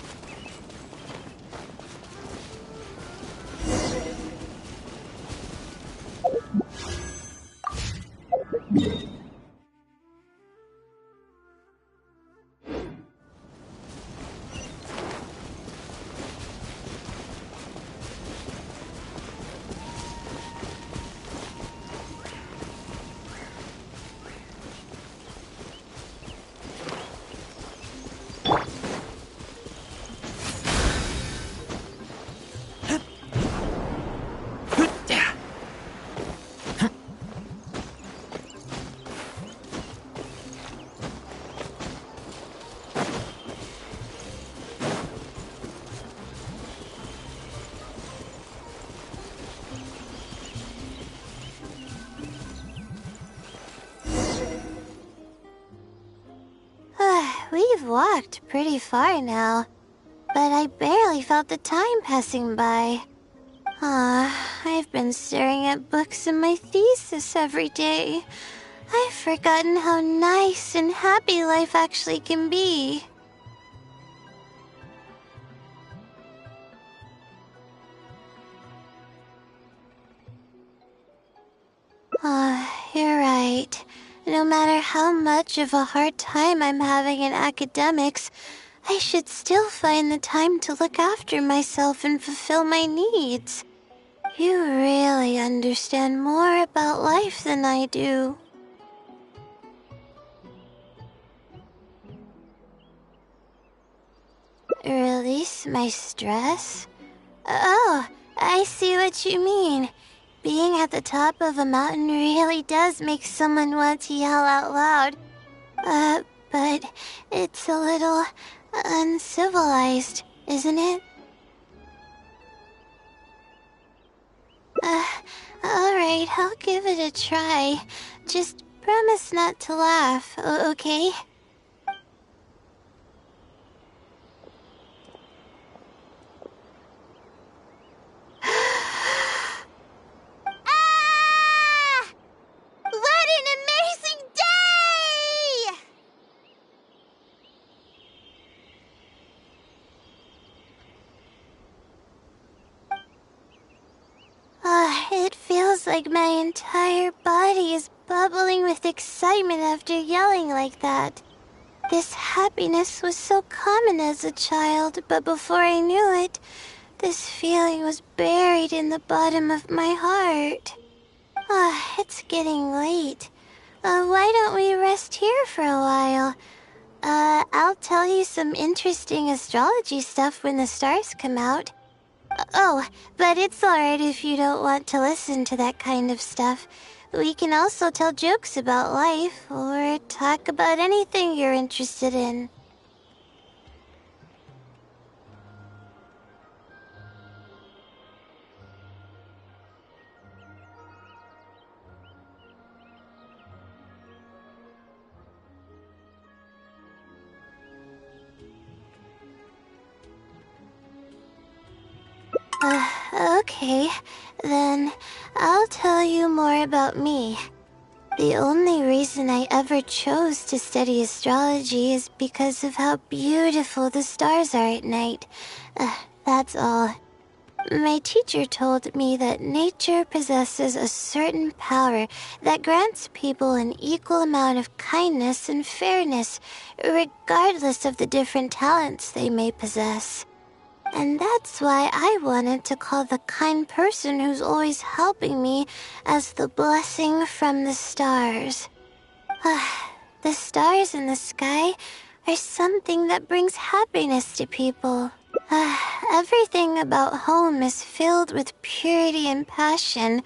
We've walked pretty far now, but I barely felt the time passing by. I've been staring at books in my thesis every day. I've forgotten how nice and happy life actually can be. You're right. No matter how much of a hard time I'm having in academics, I should still find the time to look after myself and fulfill my needs. You really understand more about life than I do. Release my stress? Oh, I see what you mean. Being at the top of a mountain really does make someone want to yell out loud. But it's a little uncivilized, isn't it? Alright, I'll give it a try. Just promise not to laugh, okay? What an amazing day! It feels like my entire body is bubbling with excitement after yelling like that. This happiness was so common as a child, but before I knew it, this feeling was buried in the bottom of my heart. It's getting late. Why don't we rest here for a while? I'll tell you some interesting astrology stuff when the stars come out. Oh, but it's alright if you don't want to listen to that kind of stuff. We can also tell jokes about life, or talk about anything you're interested in. Okay, then I'll tell you more about me. The only reason I ever chose to study astrology is because of how beautiful the stars are at night. That's all. My teacher told me that nature possesses a certain power that grants people an equal amount of kindness and fairness, regardless of the different talents they may possess. And that's why I wanted to call the kind person who's always helping me as the blessing from the stars. The stars in the sky are something that brings happiness to people. Everything about home is filled with purity and passion.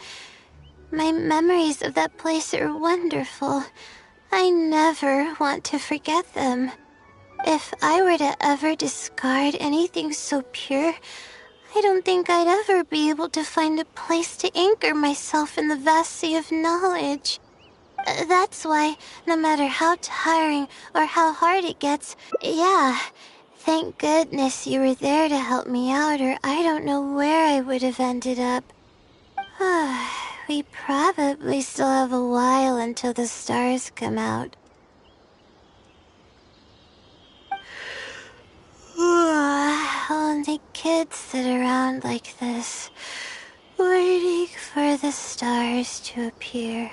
My memories of that place are wonderful. I never want to forget them. If I were to ever discard anything so pure, I don't think I'd ever be able to find a place to anchor myself in the vast sea of knowledge. That's why, no matter how tiring or how hard it gets, yeah, thank goodness you were there to help me out, or I don't know where I would have ended up. We probably still have a while until the stars come out. Only kids sit around like this, waiting for the stars to appear.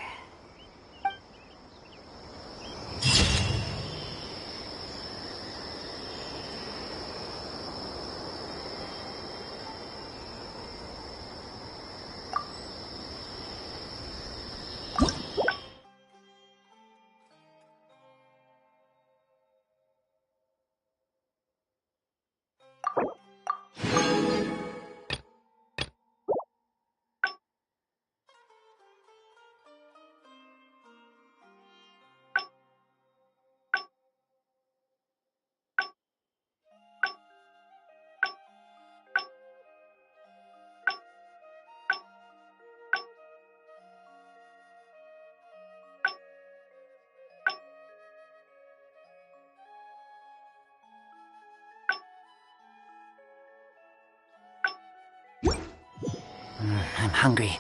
I'm hungry.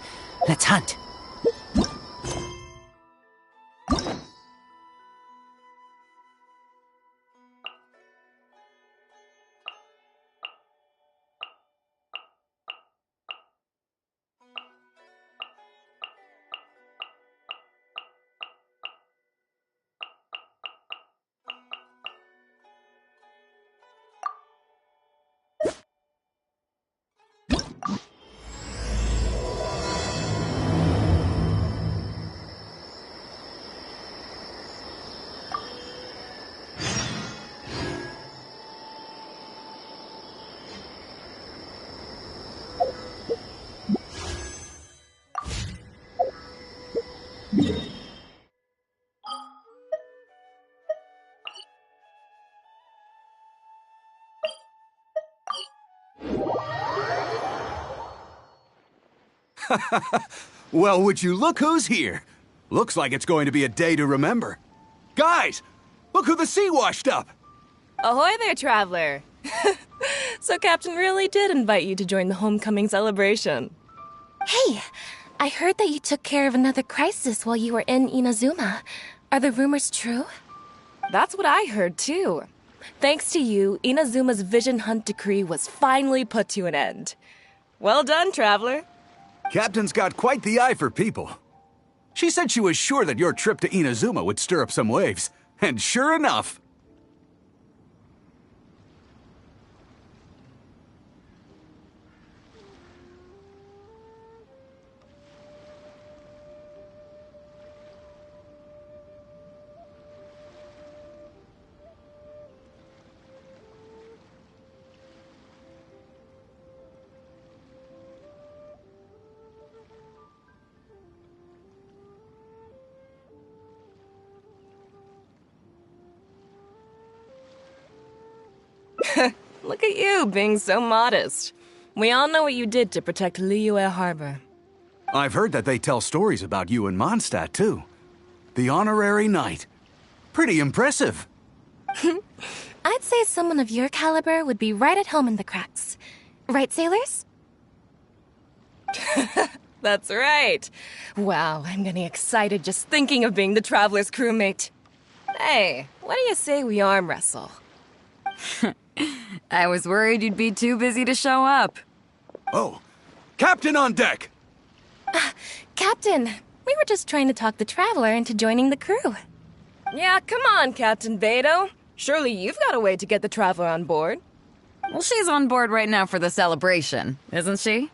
Let's hunt. Well, would you look who's here? Looks like it's going to be a day to remember. Guys, look who the sea washed up! Ahoy there, traveler! So Captain really did invite you to join the homecoming celebration. Hey, I heard that you took care of another crisis while you were in Inazuma. Are the rumors true? That's what I heard, too. Thanks to you, Inazuma's Vision Hunt decree was finally put to an end. Well done, traveler. Captain's got quite the eye for people. She said she was sure that your trip to Inazuma would stir up some waves. And sure enough... Look at you, being so modest. We all know what you did to protect Liyue Harbor. I've heard that they tell stories about you in Mondstadt, too. The honorary knight. Pretty impressive. I'd say someone of your caliber would be right at home in the cracks. Right, sailors? That's right. Wow, I'm getting excited just thinking of being the Traveler's crewmate. Hey, what do you say we arm wrestle? I was worried you'd be too busy to show up. Oh, Captain on deck! Captain, we were just trying to talk the Traveler into joining the crew. Yeah, come on, Captain Beto. Surely you've got a way to get the Traveler on board. Well, she's on board right now for the celebration, isn't she?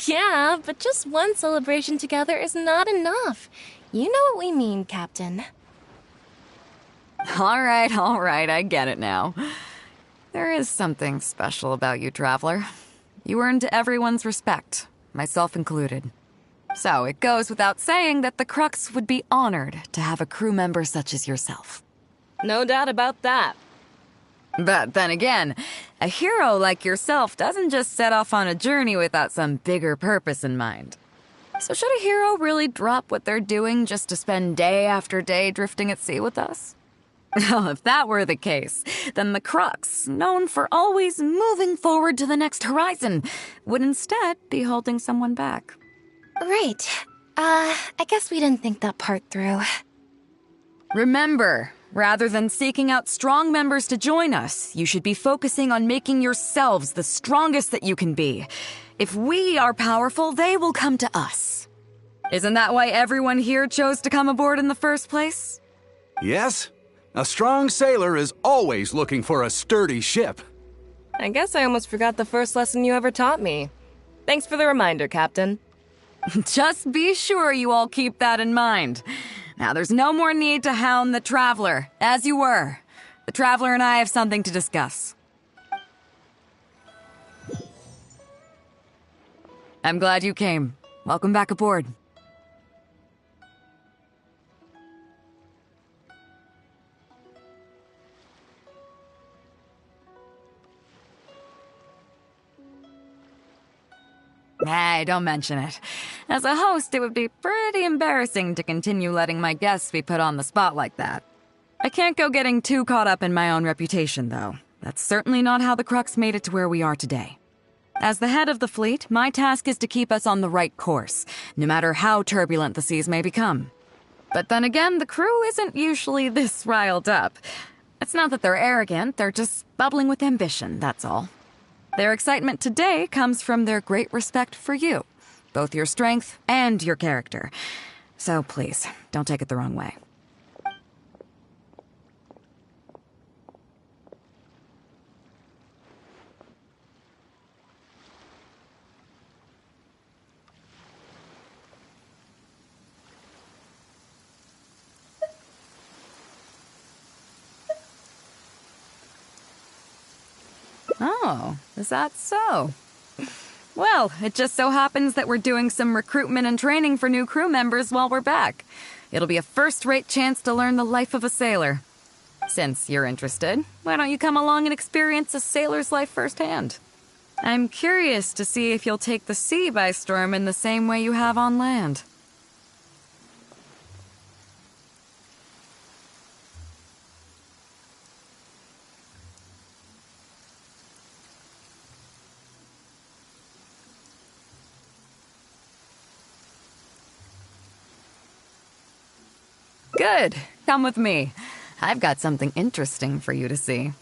Yeah, but just one celebration together is not enough. You know what we mean, Captain. All right, I get it now. There is something special about you, Traveler. You earned everyone's respect, myself included. So it goes without saying that the Crux would be honored to have a crew member such as yourself. No doubt about that. But then again, a hero like yourself doesn't just set off on a journey without some bigger purpose in mind. So should a hero really drop what they're doing just to spend day after day drifting at sea with us? Well, if that were the case, then the Crux, known for always moving forward to the next horizon, would instead be holding someone back. Right. I guess we didn't think that part through. Remember, rather than seeking out strong members to join us, you should be focusing on making yourselves the strongest that you can be. If we are powerful, they will come to us. Isn't that why everyone here chose to come aboard in the first place? Yes? A strong sailor is always looking for a sturdy ship. I guess I almost forgot the first lesson you ever taught me. Thanks for the reminder, Captain. Just be sure you all keep that in mind. Now, there's no more need to hound the Traveler, as you were. The Traveler and I have something to discuss. I'm glad you came. Welcome back aboard. Hey, don't mention it. As a host, it would be pretty embarrassing to continue letting my guests be put on the spot like that. I can't go getting too caught up in my own reputation, though. That's certainly not how the Crux made it to where we are today. As the head of the fleet, my task is to keep us on the right course, no matter how turbulent the seas may become. But then again, the crew isn't usually this riled up. It's not that they're arrogant, they're just bubbling with ambition, that's all. Their excitement today comes from their great respect for you, both your strength and your character. So please, don't take it the wrong way. Oh, is that so? Well, it just so happens that we're doing some recruitment and training for new crew members while we're back. It'll be a first-rate chance to learn the life of a sailor. Since you're interested, why don't you come along and experience a sailor's life firsthand? I'm curious to see if you'll take the sea by storm in the same way you have on land. Good. Come with me. I've got something interesting for you to see.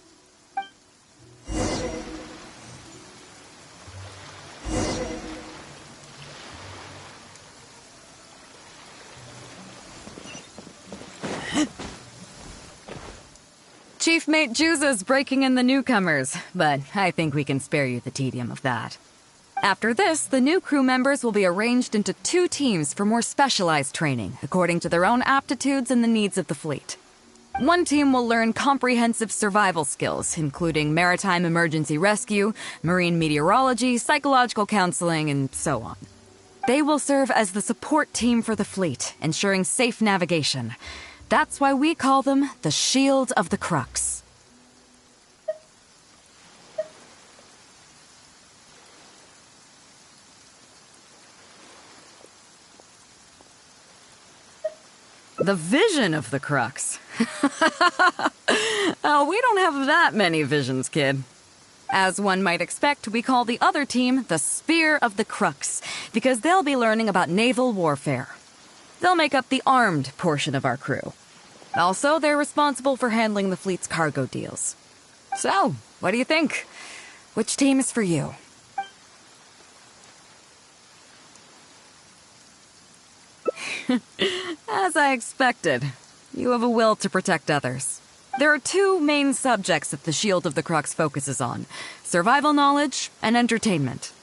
Chief Mate Juza's breaking in the newcomers, but I think we can spare you the tedium of that. After this, the new crew members will be arranged into 2 teams for more specialized training, according to their own aptitudes and the needs of the fleet. One team will learn comprehensive survival skills, including maritime emergency rescue, marine meteorology, psychological counseling, and so on. They will serve as the support team for the fleet, ensuring safe navigation. That's why we call them the Shield of the Crux. The vision of the Crux. Oh, we don't have that many visions, kid. As one might expect, we call the other team the Spear of the Crux, because they'll be learning about naval warfare. They'll make up the armed portion of our crew. Also, they're responsible for handling the fleet's cargo deals. So, what do you think? Which team is for you? As I expected, you have a will to protect others. There are two main subjects that the Shield of the Crux focuses on: survival knowledge and entertainment.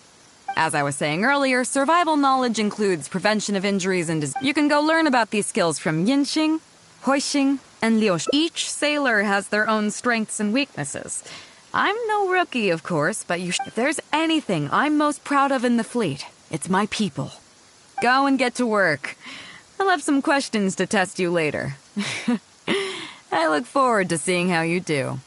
As I was saying earlier, survival knowledge includes prevention of injuries and You can go learn about these skills from Yinxing, Huixing, and Liu. Each sailor has their own strengths and weaknesses. I'm no rookie, of course, but if there's anything I'm most proud of in the fleet, it's my people. Go and get to work. I'll have some questions to test you later. I look forward to seeing how you do.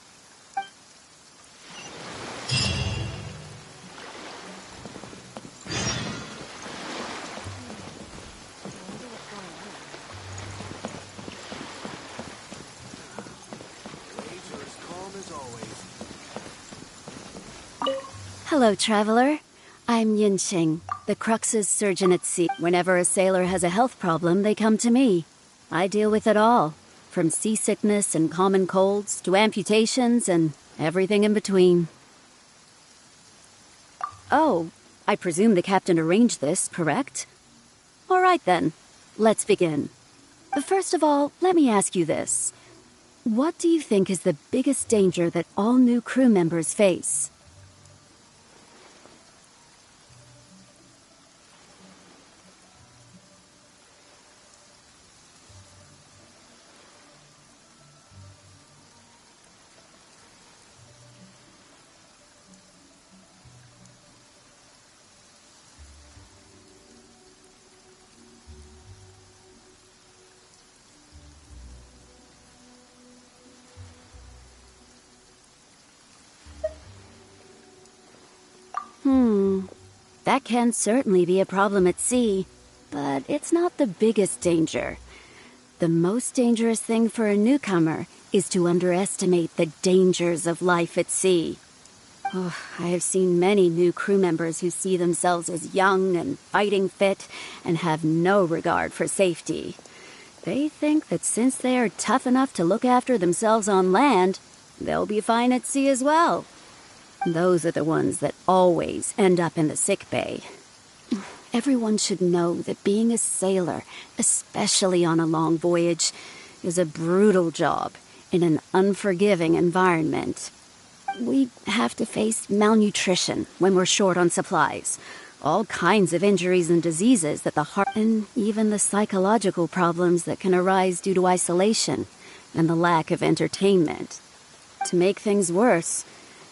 Hello, traveler. I'm Yinxing, the Crux's surgeon at sea. Whenever a sailor has a health problem, they come to me. I deal with it all, from seasickness and common colds to amputations and everything in between. Oh, I presume the captain arranged this, correct? All right then, let's begin. First of all, let me ask you this. What do you think is the biggest danger that all new crew members face? That can certainly be a problem at sea, but it's not the biggest danger. The most dangerous thing for a newcomer is to underestimate the dangers of life at sea. Oh, I have seen many new crew members who see themselves as young and fighting fit and have no regard for safety. They think that since they are tough enough to look after themselves on land, they'll be fine at sea as well. Those are the ones that always end up in the sick bay. Everyone should know that being a sailor, especially on a long voyage, is a brutal job in an unforgiving environment. We have to face malnutrition when we're short on supplies, all kinds of injuries and diseases that the heart, and even the psychological problems that can arise due to isolation and the lack of entertainment. To make things worse,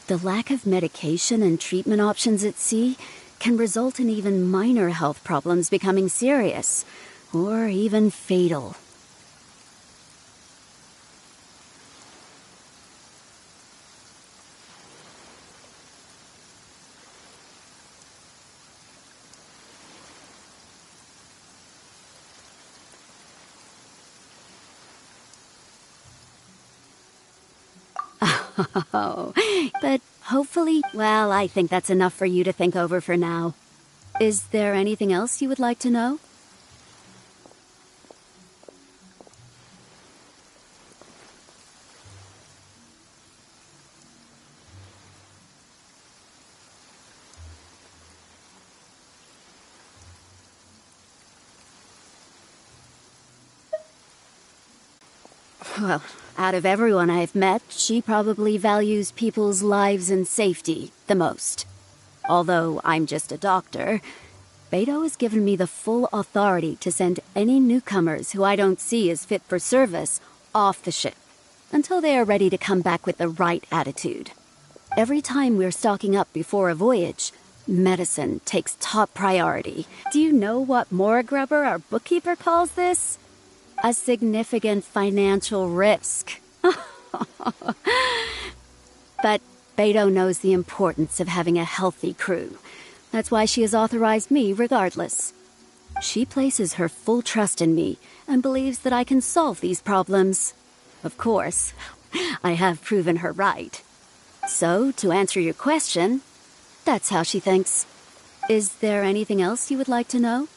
the lack of medication and treatment options at sea can result in even minor health problems becoming serious, or even fatal. Oh, but hopefully, well, I think that's enough for you to think over for now. Is there anything else you would like to know? Well, out of everyone I've met, she probably values people's lives and safety the most. Although I'm just a doctor, Beidou has given me the full authority to send any newcomers who I don't see as fit for service off the ship, until they are ready to come back with the right attitude. Every time we're stocking up before a voyage, medicine takes top priority. Do you know what Morgrubber, our bookkeeper, calls this? A significant financial risk. But Beidou knows the importance of having a healthy crew. That's why she has authorized me regardless. She places her full trust in me and believes that I can solve these problems. Of course, I have proven her right. So, to answer your question, that's how she thinks. Is there anything else you would like to know?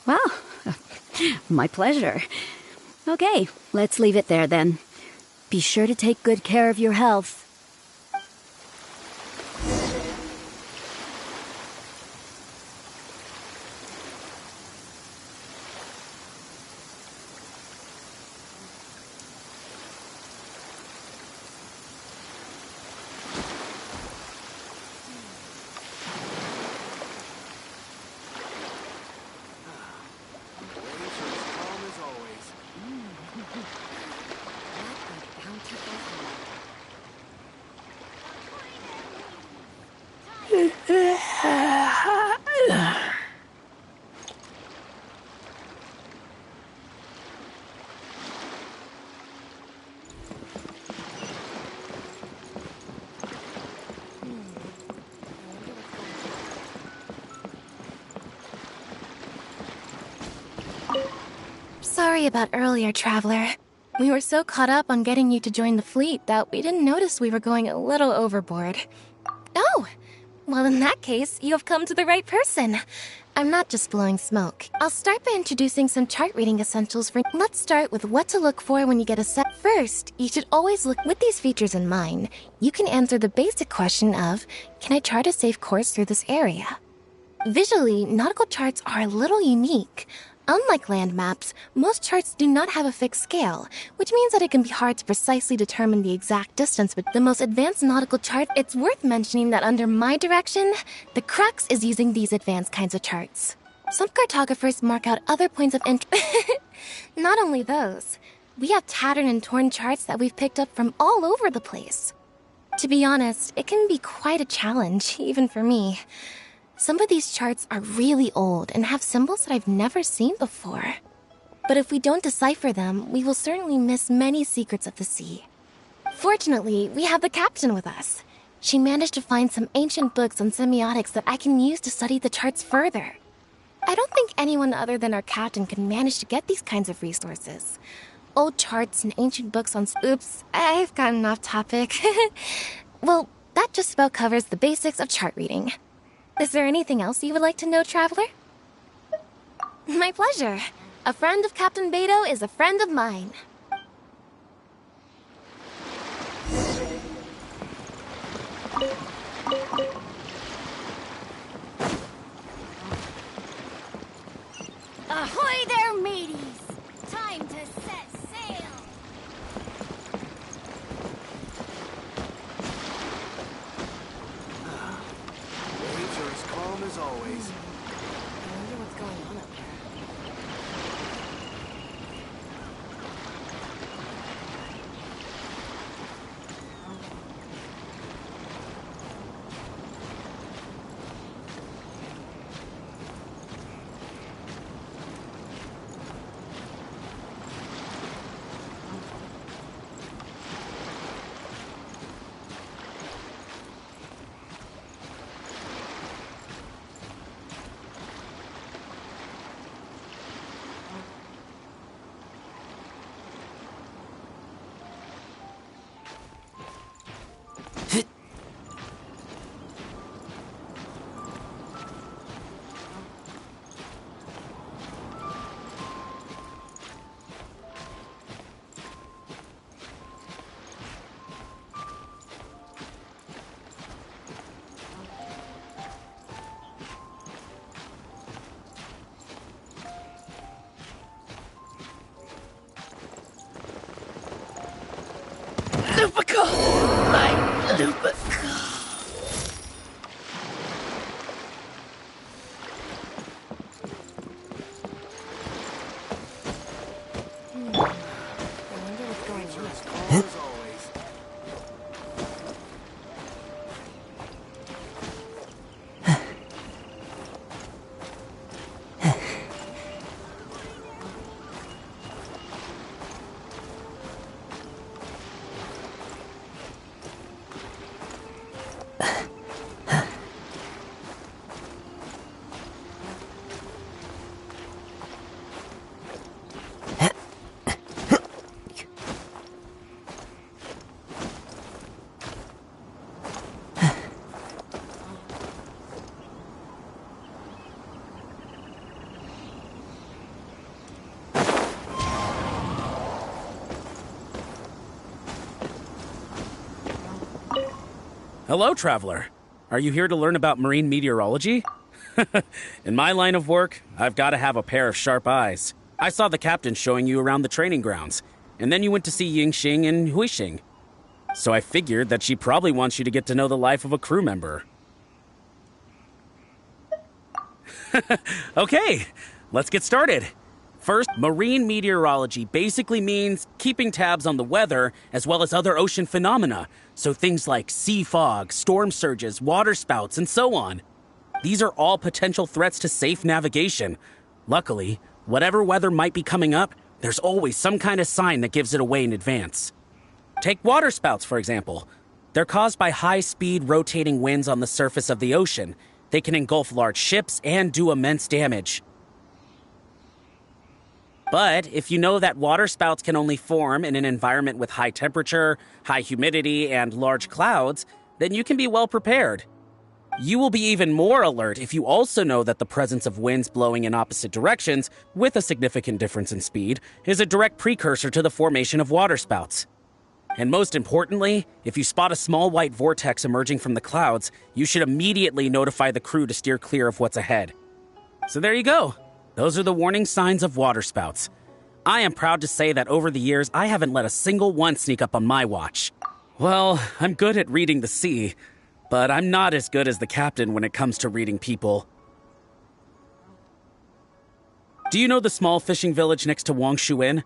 Well, my pleasure. Okay, let's leave it there then. Be sure to take good care of your health. Sorry about earlier, Traveler. We were so caught up on getting you to join the fleet that we didn't notice we were going a little overboard. Oh! Well, in that case, you have come to the right person. I'm not just blowing smoke. I'll start by introducing some chart reading essentials for... Let's start with what to look for when you get a set. First, you should always look... With these features in mind, you can answer the basic question of, can I chart a safe course through this area? Visually, nautical charts are a little unique. Unlike land maps, most charts do not have a fixed scale, which means that it can be hard to precisely determine the exact distance with the most advanced nautical chart. It's worth mentioning that under my direction, the crux is using these advanced kinds of charts. Some cartographers mark out other points of interest. Not only those, we have tattered and torn charts that we've picked up from all over the place. To be honest, it can be quite a challenge, even for me. Some of these charts are really old and have symbols that I've never seen before. But if we don't decipher them, we will certainly miss many secrets of the sea. Fortunately, we have the captain with us. She managed to find some ancient books on semiotics that I can use to study the charts further. I don't think anyone other than our captain can manage to get these kinds of resources. Old charts and ancient books on... Oops, I've gotten off topic. Well, that just about covers the basics of chart reading. Is there anything else you would like to know, Traveler? My pleasure. A friend of Captain Beto is a friend of mine. Ahoy there, mateys! Time to set sail! Waves are as calm as always. I wonder what's going on up there. Lupico! My Lupico! Waves are as calm as always. Hello, traveler. Are you here to learn about marine meteorology? In my line of work, I've got to have a pair of sharp eyes. I saw the captain showing you around the training grounds, and then you went to see Yingxing and Huixing. So I figured that she probably wants you to get to know the life of a crew member. Okay, let's get started. First, marine meteorology basically means keeping tabs on the weather as well as other ocean phenomena, so things like sea fog, storm surges, water spouts, and so on. These are all potential threats to safe navigation. Luckily, whatever weather might be coming up, there's always some kind of sign that gives it away in advance. Take water spouts, for example. They're caused by high-speed rotating winds on the surface of the ocean. They can engulf large ships and do immense damage. But if you know that water spouts can only form in an environment with high temperature, high humidity, and large clouds, then you can be well prepared. You will be even more alert if you also know that the presence of winds blowing in opposite directions, with a significant difference in speed, is a direct precursor to the formation of water spouts. And most importantly, if you spot a small white vortex emerging from the clouds, you should immediately notify the crew to steer clear of what's ahead. So there you go. Those are the warning signs of water spouts. I am proud to say that over the years, I haven't let a single one sneak up on my watch. Well, I'm good at reading the sea, but I'm not as good as the captain when it comes to reading people. Do you know the small fishing village next to Wangshuin?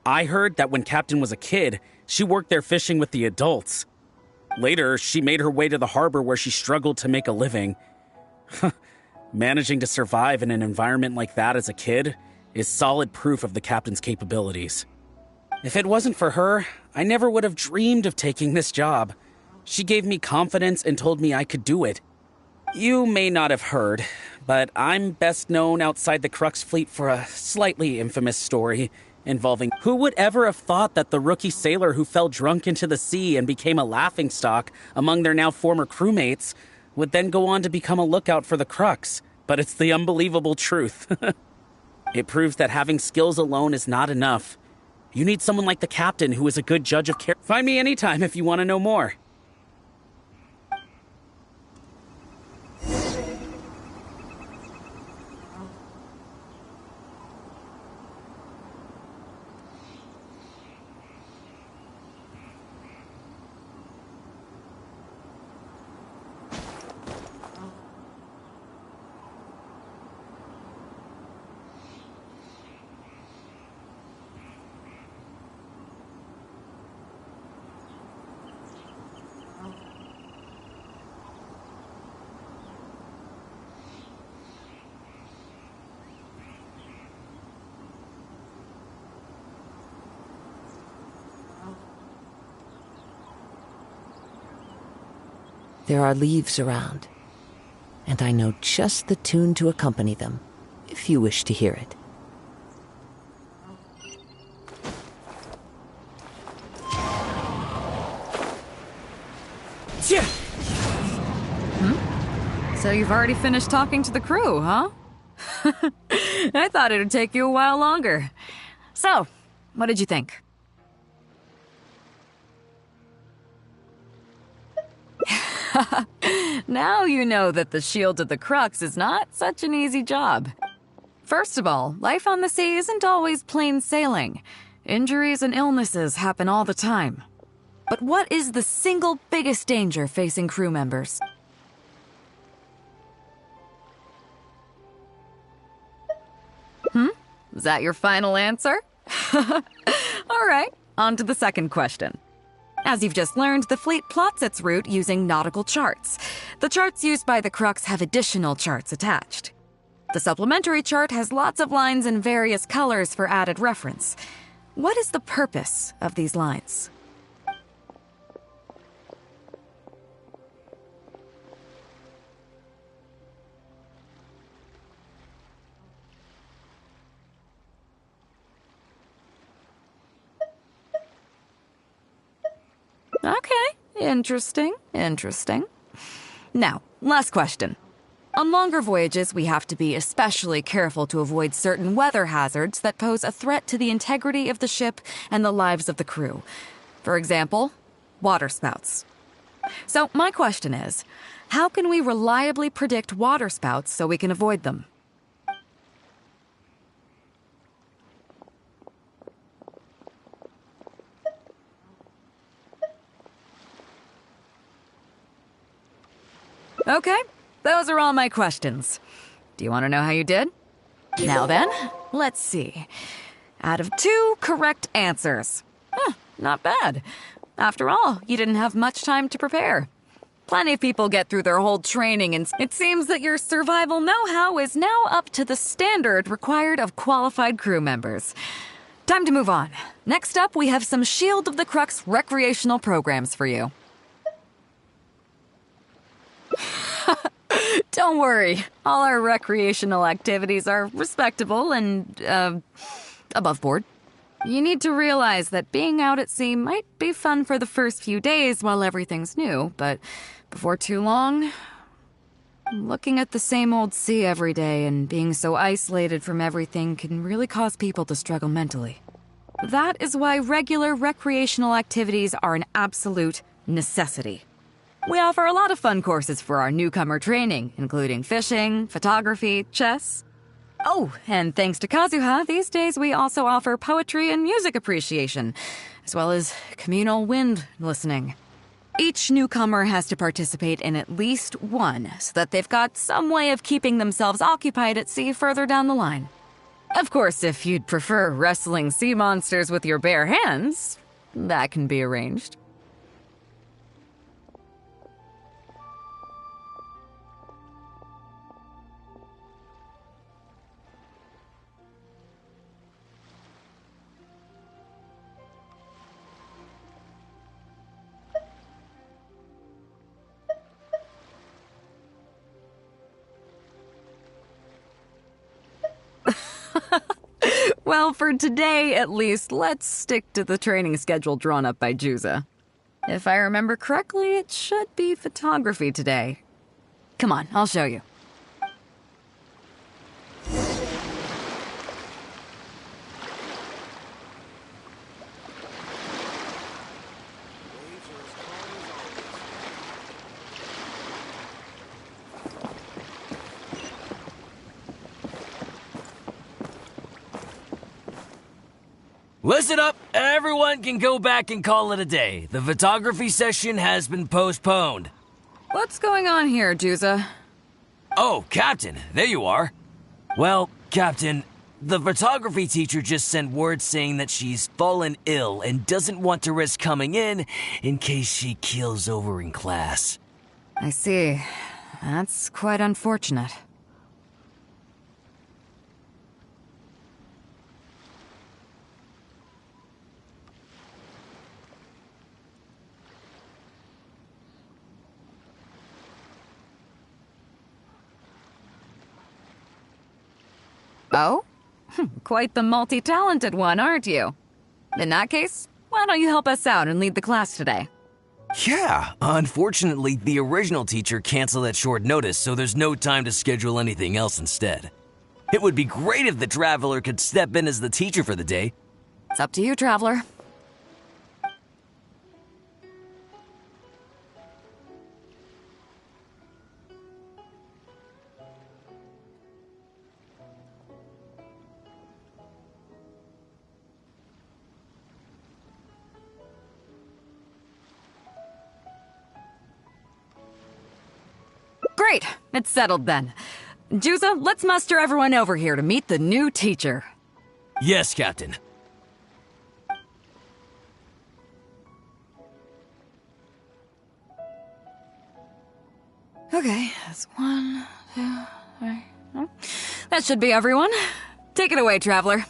I heard that when Captain was a kid, she worked there fishing with the adults. Later, she made her way to the harbor where she struggled to make a living. Managing to survive in an environment like that as a kid is solid proof of the captain's capabilities. If it wasn't for her, I never would have dreamed of taking this job. She gave me confidence and told me I could do it. You may not have heard, but I'm best known outside the Crux fleet for a slightly infamous story involving who would ever have thought that the rookie sailor who fell drunk into the sea and became a laughingstock among their now former crewmates would then go on to become a lookout for the Crux. But it's the unbelievable truth. It proves that having skills alone is not enough. You need someone like the captain who is a good judge of character. Find me anytime if you want to know more. There are leaves around, and I know just the tune to accompany them, if you wish to hear it. So you've already finished talking to the crew, huh? I thought it'd take you a while longer. So, what did you think? Now you know that the shield of the Crux is not such an easy job. First of all, life on the sea isn't always plain sailing. Injuries and illnesses happen all the time. But what is the single biggest danger facing crew members? Is that your final answer? All right, on to the second question. As you've just learned, the fleet plots its route using nautical charts. The charts used by the Crux have additional charts attached. The supplementary chart has lots of lines in various colors for added reference. What is the purpose of these lines? Okay, interesting. Now, last question. On longer voyages, we have to be especially careful to avoid certain weather hazards that pose a threat to the integrity of the ship and the lives of the crew. For example, water spouts. So, my question is, how can we reliably predict water spouts so we can avoid them? Okay, those are all my questions. Do you want to know how you did? Now then, let's see. Out of 2 correct answers. Not bad. After all, you didn't have much time to prepare. Plenty of people get through their whole training, and it seems that your survival know-how is now up to the standard required of qualified crew members. Time to move on. Next up, we have some Shield of the Crux recreational programs for you. Don't worry. All our recreational activities are respectable and, above board. You need to realize that being out at sea might be fun for the first few days while everything's new, but before too long, looking at the same old sea every day and being so isolated from everything can really cause people to struggle mentally. That is why regular recreational activities are an absolute necessity. We offer a lot of fun courses for our newcomer training, including fishing, photography, chess. Oh, and thanks to Kazuha, these days we also offer poetry and music appreciation, as well as communal wind listening. Each newcomer has to participate in at least one, so that they've got some way of keeping themselves occupied at sea further down the line. Of course, if you'd prefer wrestling sea monsters with your bare hands, that can be arranged. Well, for today, at least, let's stick to the training schedule drawn up by Juza. If I remember correctly, it should be photography today. Come on, I'll show you. Listen up, everyone can go back and call it a day. The photography session has been postponed. What's going on here, Juza? Oh, Captain, there you are. Well, Captain, the photography teacher just sent word saying that she's fallen ill and doesn't want to risk coming in case she keels over in class. I see. That's quite unfortunate. Oh? Quite the multi-talented one, aren't you? In that case, why don't you help us out and lead the class today? Yeah, unfortunately, the original teacher canceled at short notice, so there's no time to schedule anything else instead. It would be great if the Traveler could step in as the teacher for the day. It's up to you, Traveler. Great, it's settled then. Juza, let's muster everyone over here to meet the new teacher. Yes, Captain. Okay, that's 1, 2, 3. That should be everyone. Take it away, Traveler.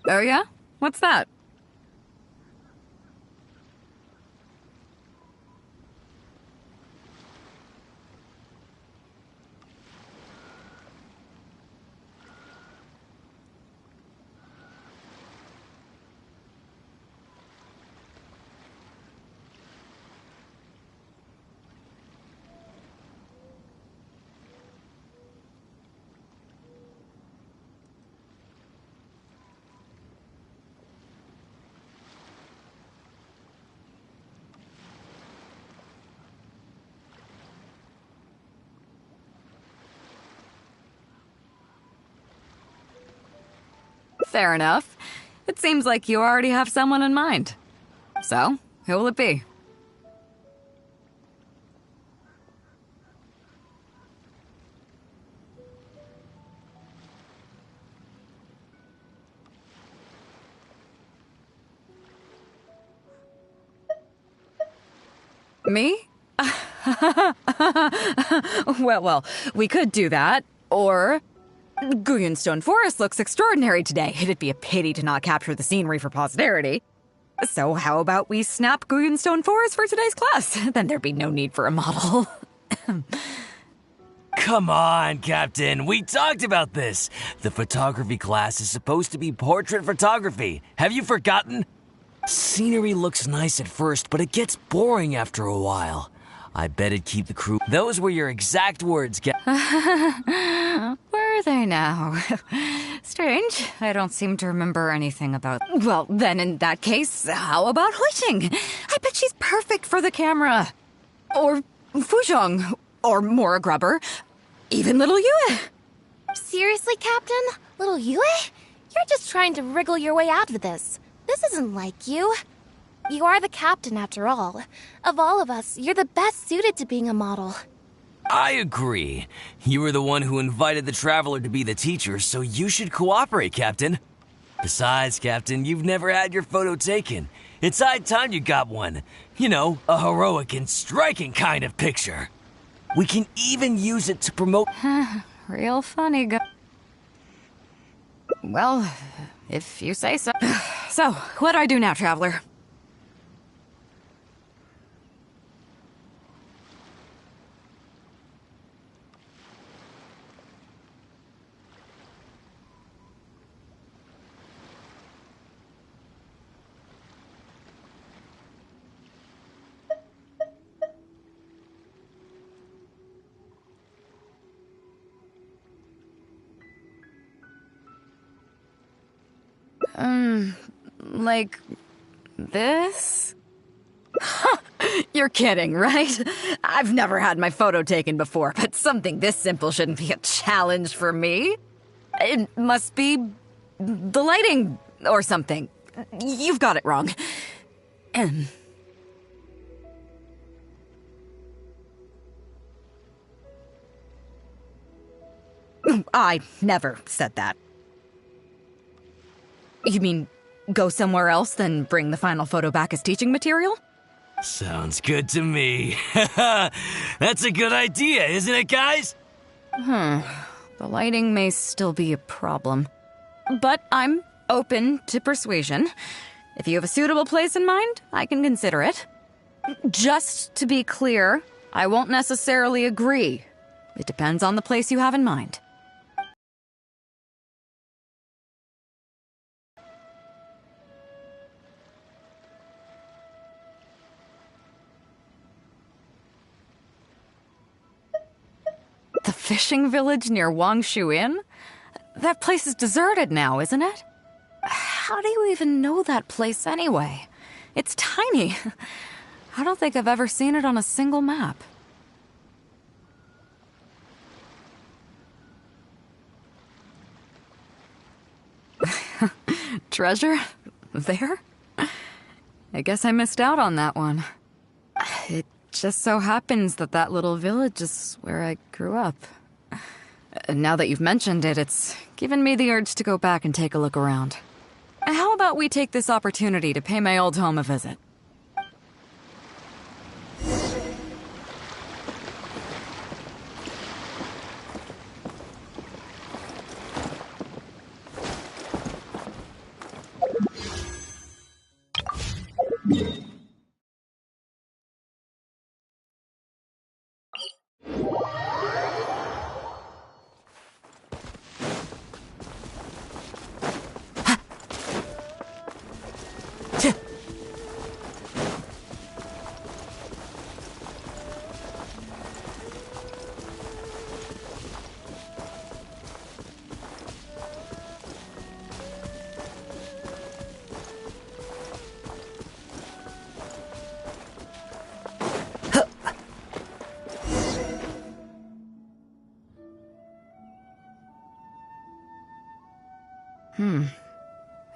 Oh yeah? What's that? Fair enough. It seems like you already have someone in mind. So, who will it be? Me? well, we could do that. Or Guyonstone Forest looks extraordinary today. It'd be a pity to not capture the scenery for posterity. So how about we snap Guyonstone Forest for today's class? Then there'd be no need for a model. Come on, Captain. We talked about this. The photography class is supposed to be portrait photography. Have you forgotten? Scenery looks nice at first, but it gets boring after a while. I bet it'd keep the crew. Those were your exact words, Were they now? Strange. I don't seem to remember anything about... Well, then in that case, how about Huixing? I bet she's perfect for the camera. Or Fuzhong. Or Mora Grubber. Even little Yue. Seriously, Captain? Little Yue? You're just trying to wriggle your way out of this. This isn't like you. You are the captain, after all. Of all of us, you're the best suited to being a model. I agree. You were the one who invited the traveler to be the teacher, so you should cooperate, Captain. Besides, Captain, you've never had your photo taken. It's high time you got one. You know, a heroic and striking kind of picture. We can even use it to promote... Real funny guy. Well, if you say so. So, what do I do now, Traveler? Like this? You're kidding, right? I've never had my photo taken before, but something this simple shouldn't be a challenge for me. It must be the lighting or something. You've got it wrong. I never said that. You mean go somewhere else, then bring the final photo back as teaching material? Sounds good to me. That's a good idea, isn't it, guys? The lighting may still be a problem. But I'm open to persuasion. If you have a suitable place in mind, I can consider it. Just to be clear, I won't necessarily agree. It depends on the place you have in mind. The fishing village near Wangshu Inn? That place is deserted now, isn't it? How do you even know that place anyway? It's tiny. I don't think I've ever seen it on a single map. Treasure? There? I guess I missed out on that one. It just so happens that that little village is where I grew up. Now that you've mentioned it, it's given me the urge to go back and take a look around. How about we take this opportunity to pay my old home a visit?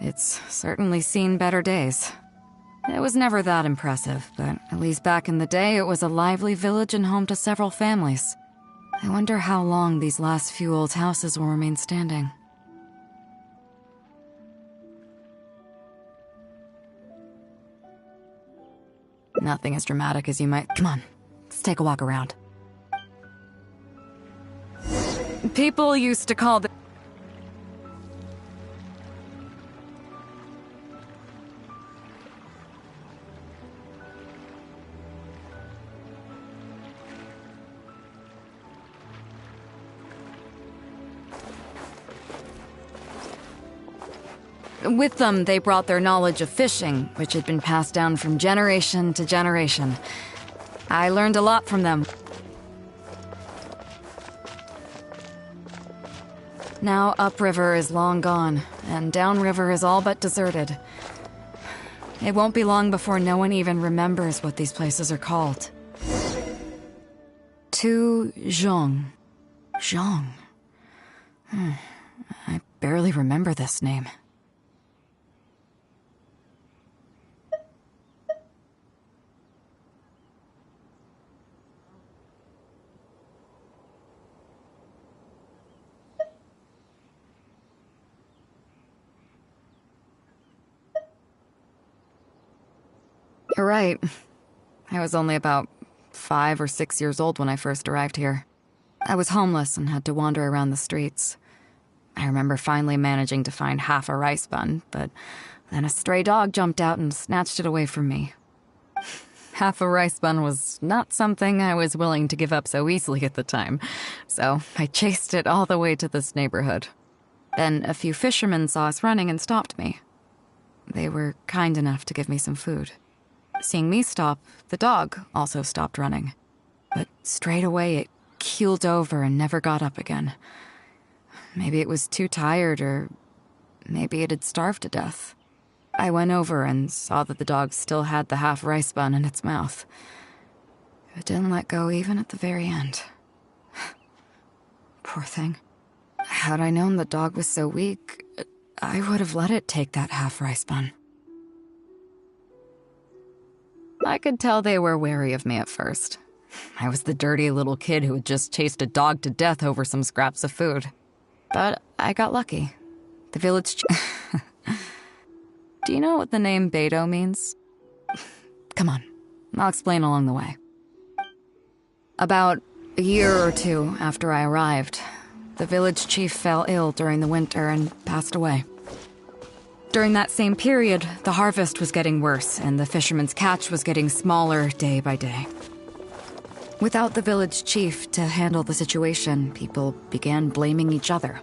It's certainly seen better days. It was never that impressive, but at least back in the day, it was a lively village and home to several families. I wonder how long these last few old houses will remain standing. Nothing as dramatic as you might... Come on, let's take a walk around. People used to call the... With them, they brought their knowledge of fishing, which had been passed down from generation to generation. I learned a lot from them. Now upriver is long gone, and downriver is all but deserted. It won't be long before no one even remembers what these places are called. To Zhong. Zhong. I barely remember this name. You're right. I was only about 5 or 6 years old when I first arrived here. I was homeless and had to wander around the streets. I remember finally managing to find half a rice bun, but then a stray dog jumped out and snatched it away from me. Half a rice bun was not something I was willing to give up so easily at the time, so I chased it all the way to this neighborhood. Then a few fishermen saw us running and stopped me. They were kind enough to give me some food. Seeing me stop, the dog also stopped running. But straight away it keeled over and never got up again. Maybe it was too tired, or maybe it had starved to death. I went over and saw that the dog still had the half rice bun in its mouth. It didn't let go even at the very end. Poor thing. Had I known the dog was so weak, I would have let it take that half rice bun. I could tell they were wary of me at first. I was the dirty little kid who had just chased a dog to death over some scraps of food. But I got lucky. The village... Do you know what the name Beidou means? Come on, I'll explain along the way. About a year or two after I arrived, the village chief fell ill during the winter and passed away. During that same period, the harvest was getting worse, and the fishermen's catch was getting smaller day by day. Without the village chief to handle the situation, people began blaming each other.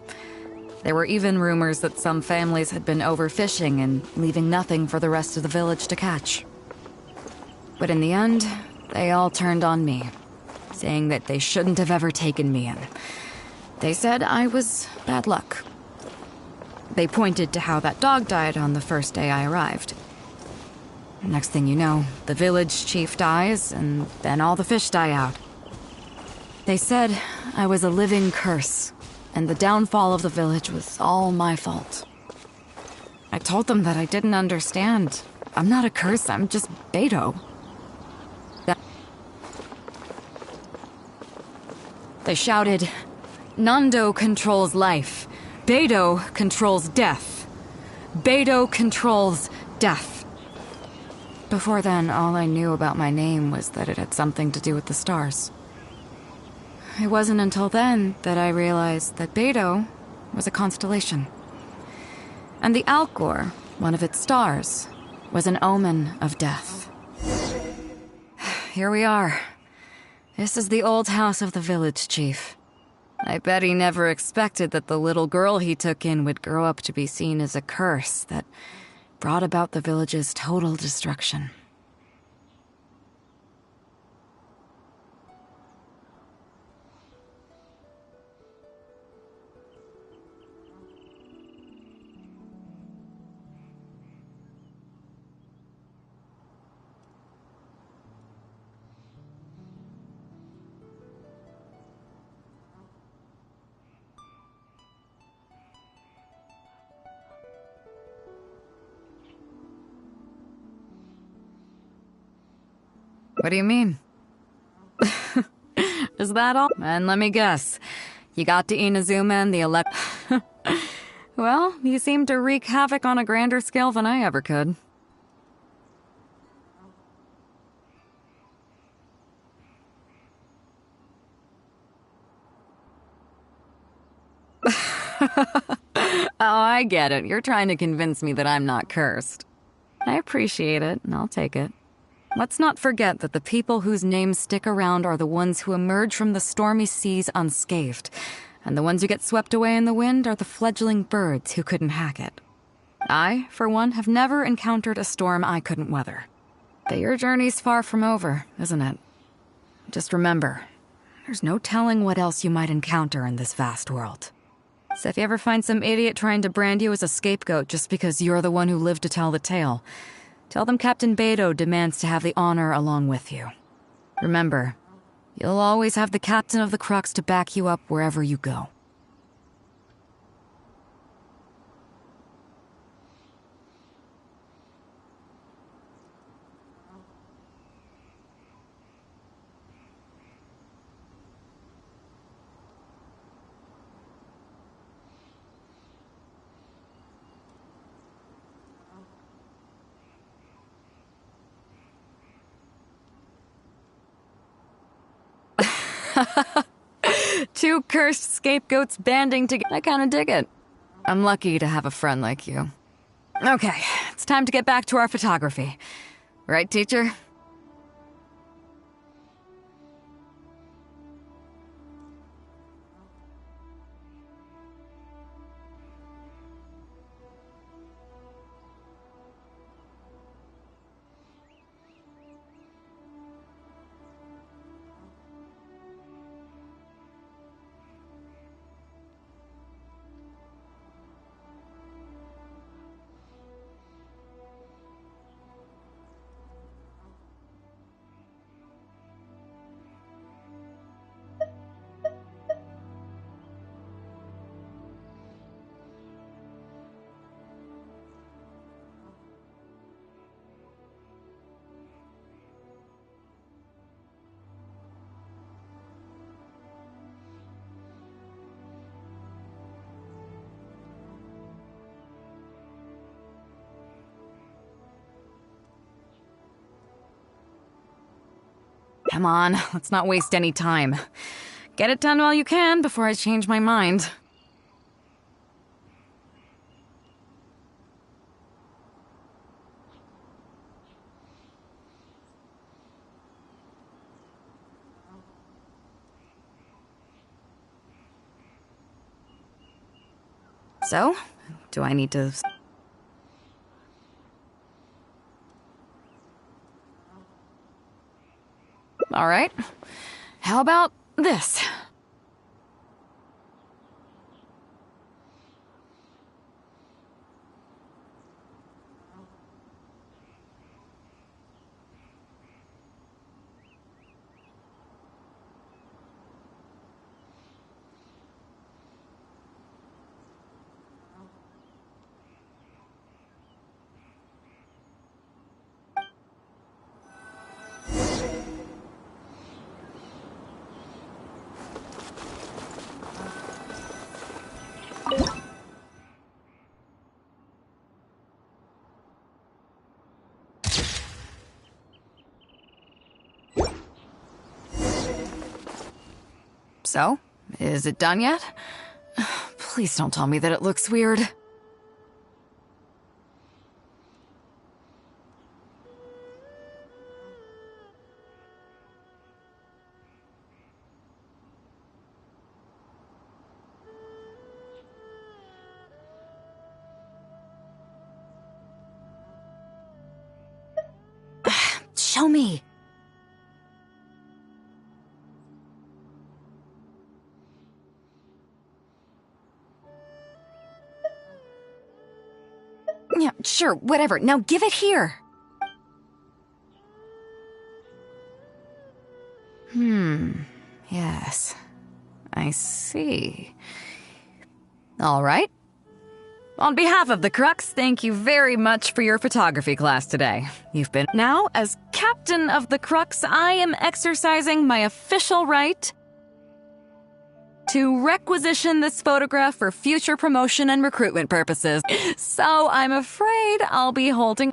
There were even rumors that some families had been overfishing and leaving nothing for the rest of the village to catch. But in the end, they all turned on me, saying that they shouldn't have ever taken me in. They said I was bad luck. They pointed to how that dog died on the first day I arrived. Next thing you know, the village chief dies, and then all the fish die out. They said I was a living curse, and the downfall of the village was all my fault. I told them that I didn't understand. I'm not a curse, I'm just Beidou. They shouted, "Nando controls life. Beidou controls death. Beidou controls death." Before then, all I knew about my name was that it had something to do with the stars. It wasn't until then that I realized that Beidou was a constellation. And the Alcor, one of its stars, was an omen of death. Here we are. This is the old house of the village chief. I bet he never expected that the little girl he took in would grow up to be seen as a curse that brought about the village's total destruction. What do you mean? Is that all? And let me guess. You got to Inazuma and the Well, you seem to wreak havoc on a grander scale than I ever could. Oh, I get it. You're trying to convince me that I'm not cursed. I appreciate it, and I'll take it. Let's not forget that the people whose names stick around are the ones who emerge from the stormy seas unscathed, and the ones who get swept away in the wind are the fledgling birds who couldn't hack it. I, for one, have never encountered a storm I couldn't weather. But your journey's far from over, isn't it? Just remember, there's no telling what else you might encounter in this vast world. So if you ever find some idiot trying to brand you as a scapegoat just because you're the one who lived to tell the tale, tell them Captain Beidou demands to have the honor along with you. Remember, you'll always have the Captain of the Crux to back you up wherever you go. Two cursed scapegoats banding together. I kinda dig it. I'm lucky to have a friend like you. Okay, it's time to get back to our photography. Right, teacher? Come on, let's not waste any time. Get it done while you can before I change my mind. So, do I need to... All right. How about this? So, is it done yet? Please don't tell me that it looks weird. Show me. Yeah, sure, whatever. Now give it here. Yes. I see. All right. On behalf of the Crux, thank you very much for your photography class today. You've been... Now, as captain of the Crux, I am exercising my official right to requisition this photograph for future promotion and recruitment purposes. So I'm afraid I'll be holding...